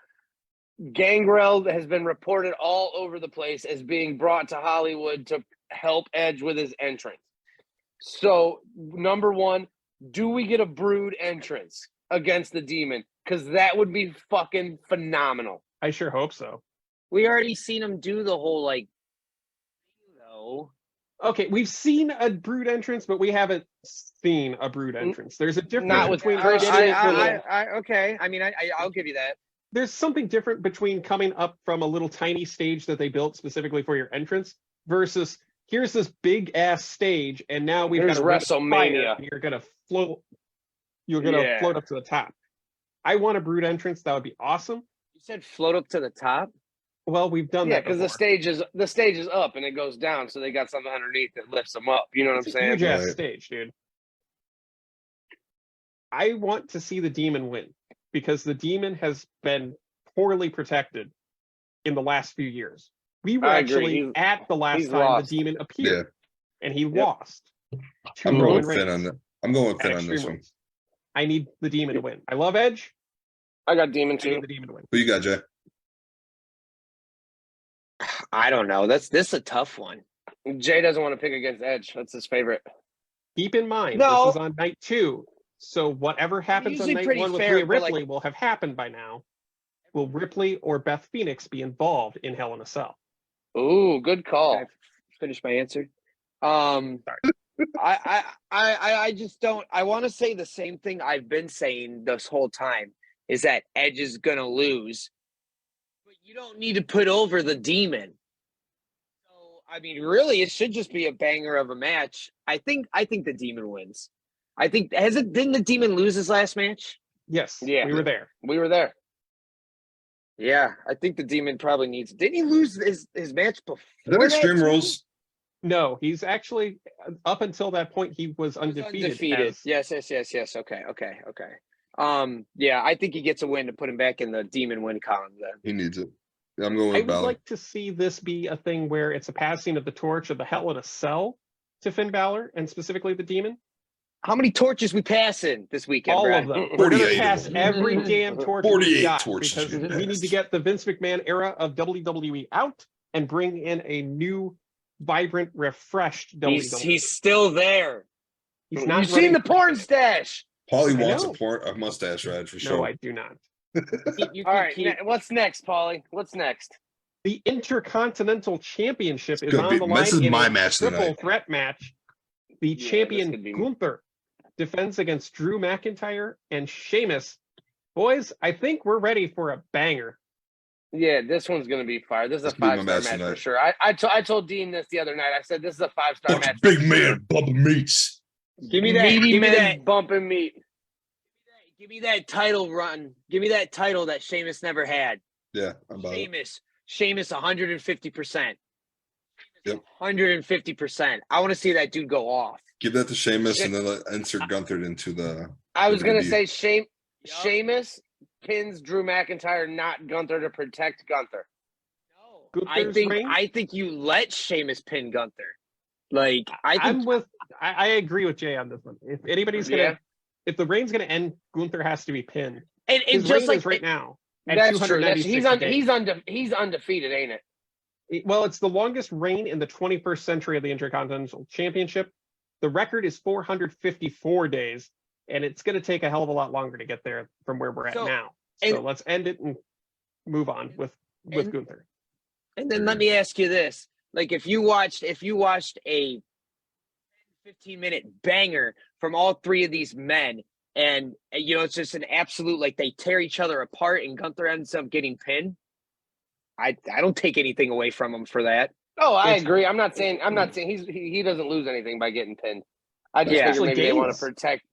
Gangrel has been reported all over the place as being brought to Hollywood to help Edge with his entrance. So, number one, do we get a Brood entrance against the Demon? Because that would be fucking phenomenal. I sure hope so. we already seen him do the whole like though. Okay, we've seen a Brood entrance, but we haven't seen a Brood entrance. There's a difference Not with between Christian getting and it- Philip. Okay. I mean, I'll give you that. there's something different between coming up from a little tiny stage that they built specifically for your entrance versus here's this big ass stage and now we've Here's got a ring of WrestleMania. fire and you're gonna float up to the top. I want a Brood entrance. That would be awesome. You said float up to the top. Well, we've done Yeah, that because the stage is up and it goes down, so they got something underneath that lifts them up. You know what It's I'm a saying? huge ass Right. stage, dude. I want to see the Demon win because the Demon has been poorly protected in the last few years. We were I agree. actually He's- at the last he's time lost. the Demon appeared, and he Yep. lost to I'm going Roman with Finn on Reigns that. I'm going with at Finn on this Extreme one. Rules. I need the Demon to win. I love Edge. I got Demon I too. need the Demon to win. Who you got, Jay? I don't know. This is a tough one. Jay doesn't want to pick against Edge. That's his favorite. Keep in mind, No. this is on night 2, so whatever happens on usually night pretty 1 with fair, Rhea but, like- Ripley will have happened by now. Will Ripley or Beth Phoenix be involved in Hell in a Cell? Ooh, good call. Can I finish my answer? I just don't. I want to say the same thing I've been saying this whole time is that Edge is gonna lose, but you don't need to put over the Demon. So I mean, really, it should just be a banger of a match. I think the Demon wins. I think didn't the Demon lose his last match? Yes, Yeah. we were there. We were there. Yeah, I think the Demon probably needs. Didn't he lose his match before? Is that Extreme too? Rules? No, he's actually up until that point he was undefeated. as- Yes. Okay. Yeah, I think he gets a win to put him back in the Demon win column then. He needs it. Yeah, I'm going I with would Balor. like to see this be a thing where it's a passing of the torch of the Hell in a Cell to Finn Balor and specifically the Demon. How many torches we passing this weekend, All Brad? of them. We're going 48 to of pass them. every damn torch 48 we got torches because we we need passed. to get the Vince McMahon era of WWE out and bring in a new, vibrant, refreshed WWE. He's still there. He's You've not seen running- the porn stash. Paulie I wants know. a mustache ride for No, sure. I do not. You All right, keep- what's next, Paulie? What's next? The Intercontinental Championship is gonna on be- the line this is in my a match triple tonight. threat match. The this champion could be- Gunther defends against Drew McIntyre and Sheamus. Boys, I think we're ready for a banger. Yeah, this one's gonna be fire. This is This a could be my 5-star match match for tonight. sure. I told Dean this the other night. I said this is a 5-star Bunch match. of big for sure. man, Bubba Meats. Give me that. Meaty Give me men that. bumping meat. Give me that title run. Give me that title that Sheamus never had. Yeah, I'm about it. Sheamus 150%. Yep. 150%. I want to see that dude go off. Give that to Sheamus and then insert Gunther into the. I was gonna WWE. say Yup. Sheamus pins Drew McIntyre, not Gunther, to protect Gunther. No, Gunther's reign? I think you let Sheamus pin Gunther. Like I agree with Jay on this one. If anybody's gonna, Yeah. if the reign's gonna end, Gunther has to be pinned. and His just reign like is right now. At That's true. 296 days. He's undefeated, ain't it? Well, it's the longest reign in the 21st century of the Intercontinental Championship. The record is 454 days, and it's going to take a hell of a lot longer to get there from where we're at now. So let's end it and move on with Gunther. And then let me ask you this: like, if you watched a 15-minute banger from all three of these men, and it's just an absolute, like, they tear each other apart, and Gunther ends up getting pinned, I don't take anything away from him for that. Oh, I agree. I'm not saying he doesn't lose anything by getting pinned. I just figured maybe they want to protect.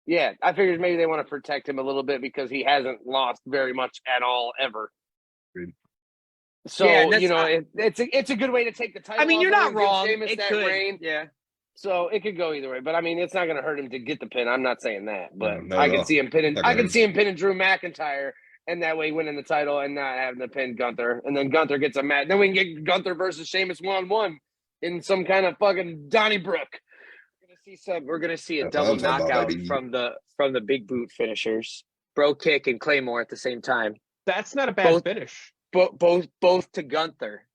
Yeah, I figured maybe they want to protect him a little bit because he hasn't lost very much at all ever. So it's a good way to take the title. I mean, you're not wrong. It could, reign. Yeah. So it could go either way, but I mean, it's not going to hurt him to get the pin. I'm not saying that, but No, I can see him pinning. I can see him pinning Drew McIntyre, and that way winning the title and not having to pin Gunther. And then Gunther gets a match. Then we can get Gunther versus Sheamus 1-1 in some kind of fucking Donnybrook. We're gonna see a double knockout from the big boot finishers, bro kick and Claymore at the same time. That's not a bad finish. Both to Gunther.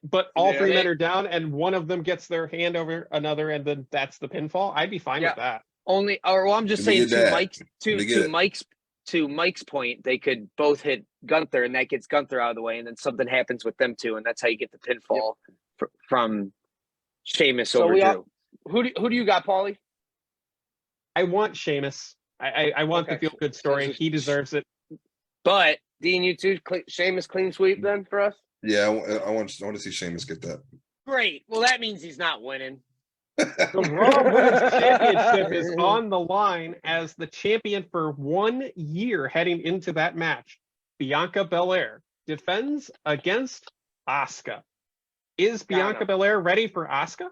But all three men are down, and one of them gets their hand over another, and then that's the pinfall. I'd be fine with that. I'm just saying to Mike's point, they could both hit Gunther, and that gets Gunther out of the way, and then something happens with them two, and that's how you get the pinfall from Sheamus over Drew. Who do you got, Paulie? I want Sheamus. I want the feel-good story. He deserves it. But Dean, you too? Sheamus clean sweep then for us? Yeah, I want to see Sheamus get that. Great. Well, that means he's not winning. The Raw Women's Championship is on the line as the champion for 1 year heading into that match. Bianca Belair defends against Asuka. Is Bianca Belair ready for Asuka?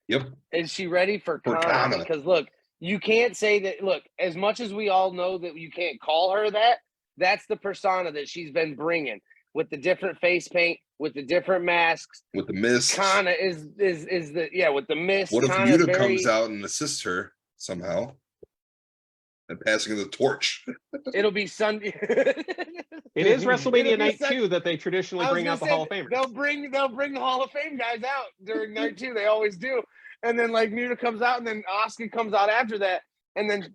Yep. Is she ready for Kana? Because look, you can't say that. Look, as much as we all know that you can't call her that, that's the persona that she's been bringing with the different face paint, with the different masks, with the mist. Kana is with the mist. What if Yuta comes out and assists her somehow? And passing the torch. It'll be Sunday. It is WrestleMania night 2 that they traditionally bring out the Hall of Famers. They'll bring the Hall of Fame guys out during night 2. They always do. And then like Muta comes out, and then Asuka comes out after that, and then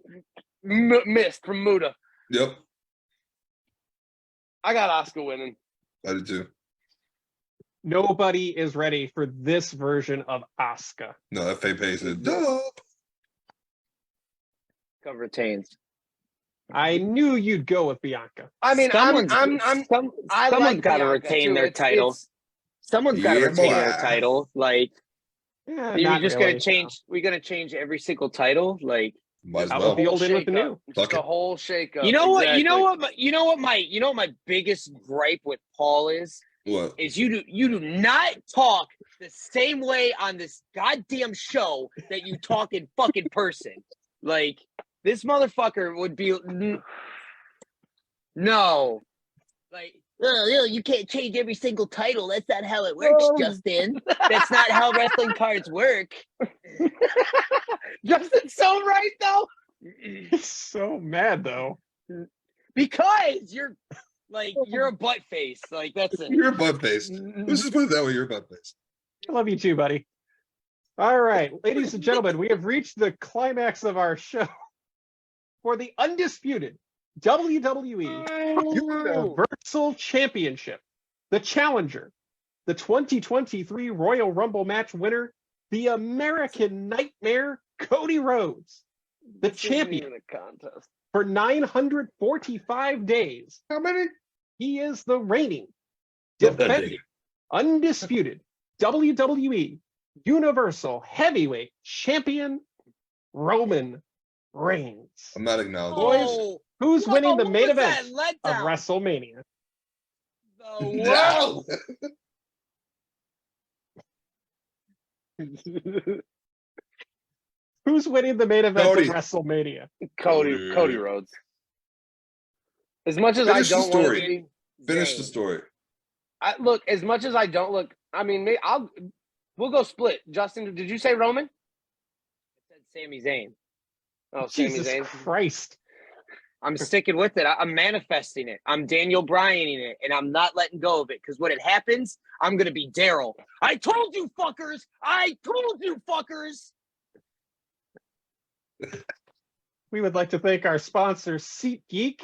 Mist from Muta. Yep. I got Asuka winning. I did too. Nobody is ready for this version of Asuka. No, FAP said, "Duh." Cover retains. I knew you'd go with Bianca. I mean, someone's got to retain their title. Someone's got to retain their title. Like, you're just going to change. We're going to change every single title. Like, might as out well. with the old in with the new. The whole shake-up. You know what? Exactly. You know what my biggest gripe with Paul is? What? Is you do not talk the same way on this goddamn show that you talk in fucking person. Like, this motherfucker would be no. Like, you can't change every single title. That's not how it works, Justin. That's not how wrestling cards work. Justin's so right, though. He's so mad, though. Because you're a butt face. Like, that's it. You're a butt face. Let's just put it that way. You're a butt face. I love you too, buddy. All right, ladies and gentlemen, we have reached the climax of our show for the undisputed WWE Universal Championship. The challenger, the 2023 Royal Rumble match winner, the American Nightmare, Cody Rhodes, the champion for 945 days. How many? He is the reigning, defending, undisputed WWE Universal Heavyweight Champion, Roman Reigns. I'm not acknowledging. Boys, who's winning the main event of WrestleMania? No. Who's winning the main event of WrestleMania? Cody Rhodes. As much as I don't want to finish the story. Look, as much as I don't look, I mean, we'll go split. Justin, did you say Roman? I said Sami Zayn. Oh, Jesus Sami Zayn. Christ. I'm sticking with it. I'm manifesting it. I'm Daniel Bryaning it, and I'm not letting go of it. Because when it happens, I'm gonna be Daryl. I told you, fuckers. I told you, fuckers. We would like to thank our sponsor, SeatGeek,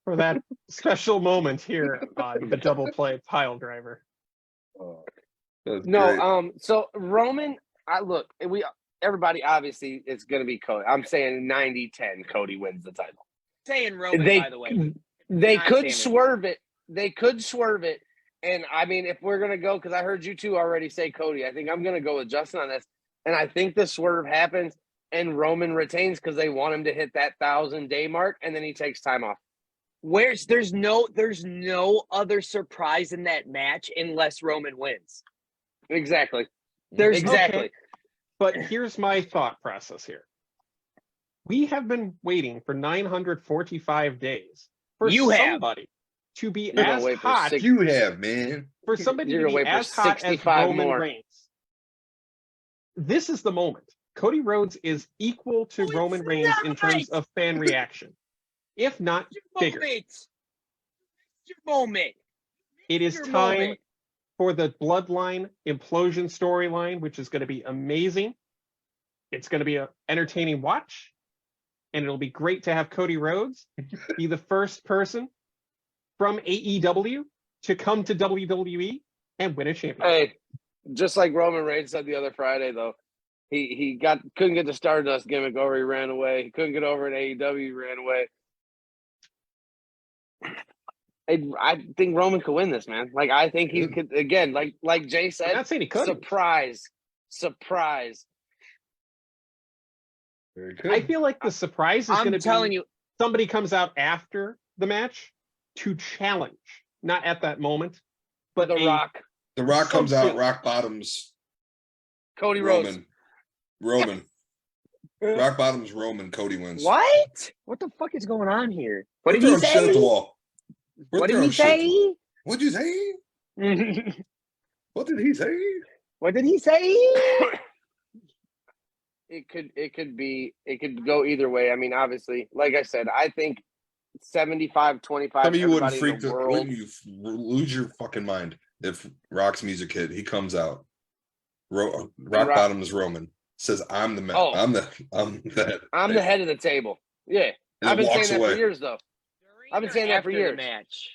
for that special moment here on the Double Play Piledriver. Oh, that's No, great. so Roman, everybody obviously it's gonna be Cody. I'm saying 90-10 Cody wins the title. Saying Roman, They- by the way. They Not could saying swerve it. They could swerve it. And I mean, if we're gonna go, because I heard you two already say Cody, I think I'm gonna go with Justin on this. And I think the swerve happens and Roman retains because they want him to hit that 1,000-day mark, and then he takes time off. There's no other surprise in that match unless Roman wins. Exactly. There's Exactly. Okay. But here's my thought process here. We have been waiting for 945 days for You have. somebody to be You're gonna as wait for hot, six- You have, man. for somebody You're to gonna be wait for as hot as 65 Roman more. Reigns. This is the moment. Cody Rhodes is equal to No, Roman it's Reigns in terms not. of fan reaction, if not Your bigger. moment. Your moment. It is Your time moment. for the Bloodline implosion storyline, which is going to be amazing. It's going to be an entertaining watch, and it'll be great to have Cody Rhodes be the first person from AEW to come to WWE and win a championship. Hey, just like Roman Reigns said the other Friday, though, he couldn't get the Stardust gimmick over. He ran away. He couldn't get over in AEW. He ran away. I think Roman could win this, man. Like I think he could again. Like Jay I'm said, not saying he couldn't. surprise. Very good. I feel like the surprise is going I'm to telling be you, somebody comes out after the match to challenge, not at that moment, but The Rock, The Rock comes out, something. rock bottoms Cody Rhodes. Roman. Rock bottoms Roman, Cody wins. what? What the fuck is going on here? What We're did he throwing shit at the say? wall. We're What did throwing he shit at the wall. say? What'd you say? What did he say? What did he say? It could go either way. I mean, obviously, like I said, I think 75-25. Some of you wouldn't everybody in freak the the, world. wouldn't you lose your fucking mind if Rock's music hit? He comes out. Rock bottoms Roman says, "I'm the man. Oh. I'm the I'm the head of the table. Yeah, And I've been saying walks that away. for years, though. I've been saying that for After years. the match.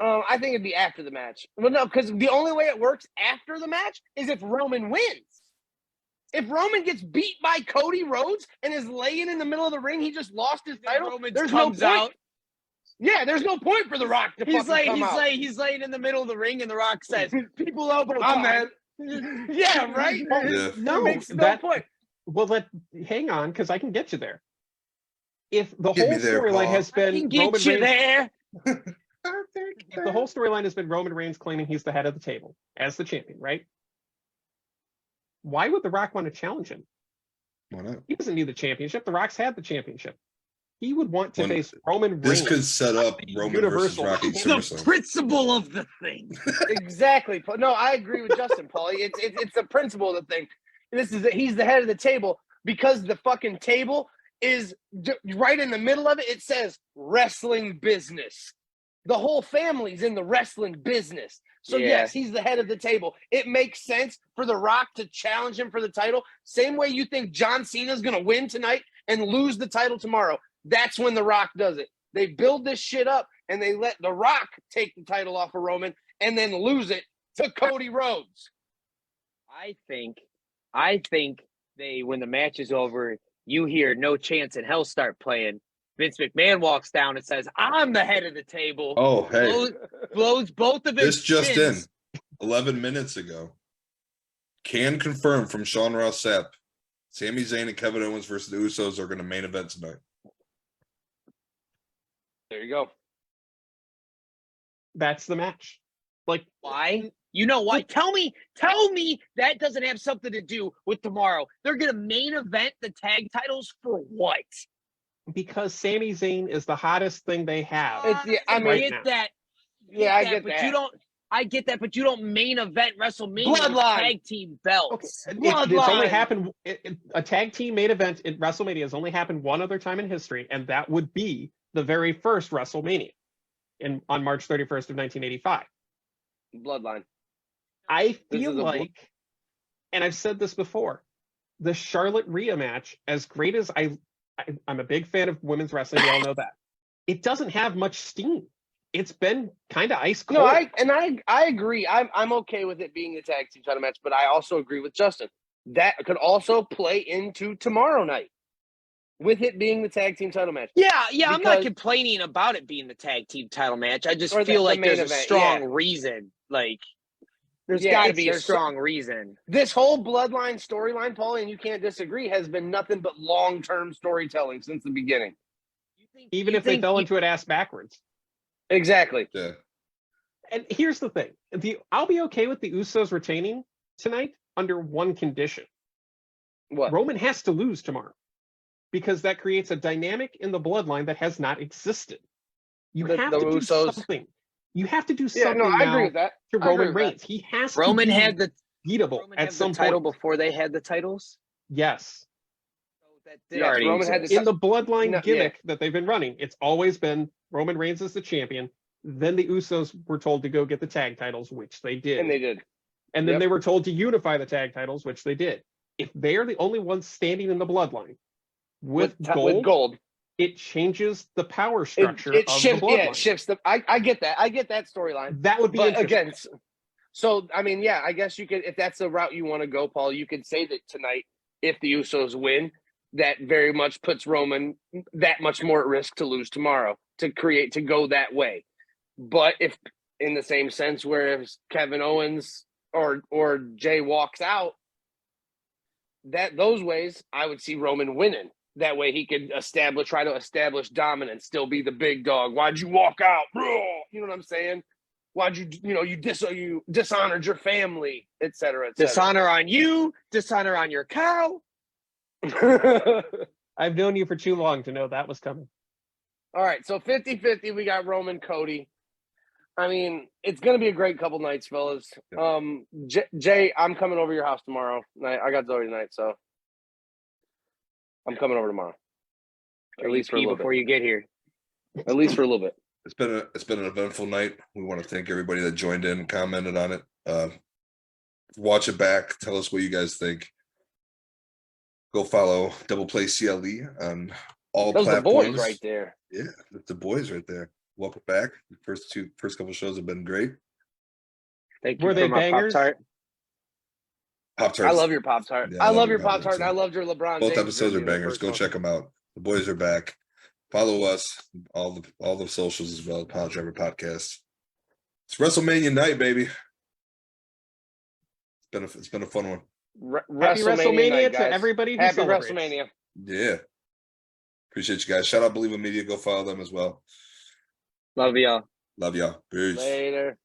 I think it'd be after the match. Well, no, because the only way it works after the match is if Roman wins. If Roman gets beat by Cody Rhodes and is laying in the middle of the ring, he just lost his title. Roman There's no comes point. out. Yeah, there's no point for The Rock to He's fucking come out. he's laying in the middle of the ring, and The Rock says, "People elbow I'm time." Yeah, right? Yeah. No, It makes no that point. well, hang on, because I can get you there. If the Get whole me there, storyline Paul. has I can been get Roman you Reigns, there. if the whole storyline has been Roman Reigns claiming he's the head of the table as the champion, right? Why would The Rock want to challenge him? Why not? He doesn't need the championship. The Rock's had the championship. He would want to When- face Roman This Reigns. could set up the Roman versus Universal Rocky Champion. The SummerSlam. principle of the thing. Exactly. No, I agree with Justin, Paulie. It's the principle of the thing. He's the head of the table because the fucking table is right in the middle of it. It says wrestling business. The whole family's in the wrestling business. So Yeah. yes, he's the head of the table. It makes sense for The Rock to challenge him for the title. Same way you think John Cena's going to win tonight and lose the title tomorrow. That's when The Rock does it. They build this shit up and they let The Rock take the title off of Roman and then lose it to Cody Rhodes. I think they, when the match is over, you hear "No Chance in Hell" start playing. Vince McMahon walks down and says, "I'm the head of the table." Oh, hey. Blows both of his This just chins. in 11 minutes ago. Can confirm from Sean Ross Sapp. Sami Zayn and Kevin Owens versus the Usos are going to main event tonight. There you go. That's the match. Like, Why? You know why? Tell me that doesn't have something to do with tomorrow. They're gonna main event the tag titles for what? because Sami Zayn is the hottest thing they have. I I mean, get that. Yeah, I get but that. you don't. I get that, but you don't main event WrestleMania with Bloodline. tag team belts. It's only Bloodline. happened. A tag team main event in WrestleMania has only happened one other time in history, and that would be the very first WrestleMania on March 31st of 1985. Bloodline. I This feel is a like, and I've said this before, the Charlotte Rhea match, as great as I'm a big fan of women's wrestling, we all know that, it doesn't have much steam. It's been kind of ice cold. No, I agree. I'm okay with it being the tag team title match, but I also agree with Justin. That could also play into tomorrow night with it being the tag team title match. Yeah, I'm not Because- complaining about it being the tag team title match. I just Or feel the like main there's a event, strong yeah. reason. Like, there's Yeah, got to it's- be a there's strong reason. This whole bloodline storyline, Paulie, and you can't disagree, has been nothing but long-term storytelling since the beginning. Even if they fell into it ass backwards. Exactly. Yeah. And here's the thing: I'll be okay with the Usos retaining tonight under one condition. What? Roman has to lose tomorrow, because that creates a dynamic in the bloodline that has not existed. You The have to do Usos- something. You have to do Yeah, something no, I now agree with that. to I agree Roman with that. Reigns. He has Roman to be had the beatable Roman at had some the title point. before they had the titles. Yes. So that did Yes, already Roman had exist. In the bloodline No, yeah. gimmick that they've been running, it's always been Roman Reigns as the champion. Then the Usos were told to go get the tag titles, which they did. And they did. And then Yep. they were told to unify the tag titles, which they did. If they're the only ones standing in the bloodline with gold, it changes the power structure It of shifts. the Yeah, bloodline. it shifts. I get that. I get that storyline. That would be But interesting. again, so I mean, yeah, I guess you could, if that's the route you want to go, Paul, you could say that tonight, if the Usos win, that very much puts Roman that much more at risk to lose tomorrow, to go that way. But if in the same sense, where if Kevin Owens or Jay walks out, those ways, I would see Roman winning. That way he could try to establish dominance, still be the big dog. Why'd you walk out? Bro? You know what I'm saying? Why'd you dishonored your family, et cetera, et cetera. Dishonor on you, dishonor on your cow. I've known you for too long to know that was coming. All right, so 50-50, we got Roman, Cody. I mean, it's going to be a great couple nights, fellas. Jay, I'm coming over your house tomorrow. I got Zoe tonight, so I'm coming over tomorrow. At least for a little before bit. you get here. At least for a little bit. It's been an eventful night. We want to thank everybody that joined in and commented on it. Watch it back. Tell us what you guys think. Go follow Double Play CLE on all Those are the platforms. boys right there. Yeah, it's the boys right there. Welcome back. The first couple shows have been great. Thank you Were for they my bangers? Pop-Tart. Pop-Tarts. I love your Pop-Tart. Yeah, I love your Pop-Tart Pop-Tart, and I too. loved your LeBron Both James episodes are jersey in the bangers. first Go one. check them out. The boys are back. Follow us, all the socials as well. Piledriver Podcast. It's WrestleMania night, baby. It's been a fun one. Happy WrestleMania night, to guys. everybody who Happy celebrates. WrestleMania. Yeah. Appreciate you guys. Shout out Believe in Media. Go follow them as well. Love y'all. Love y'all. Peace. Later.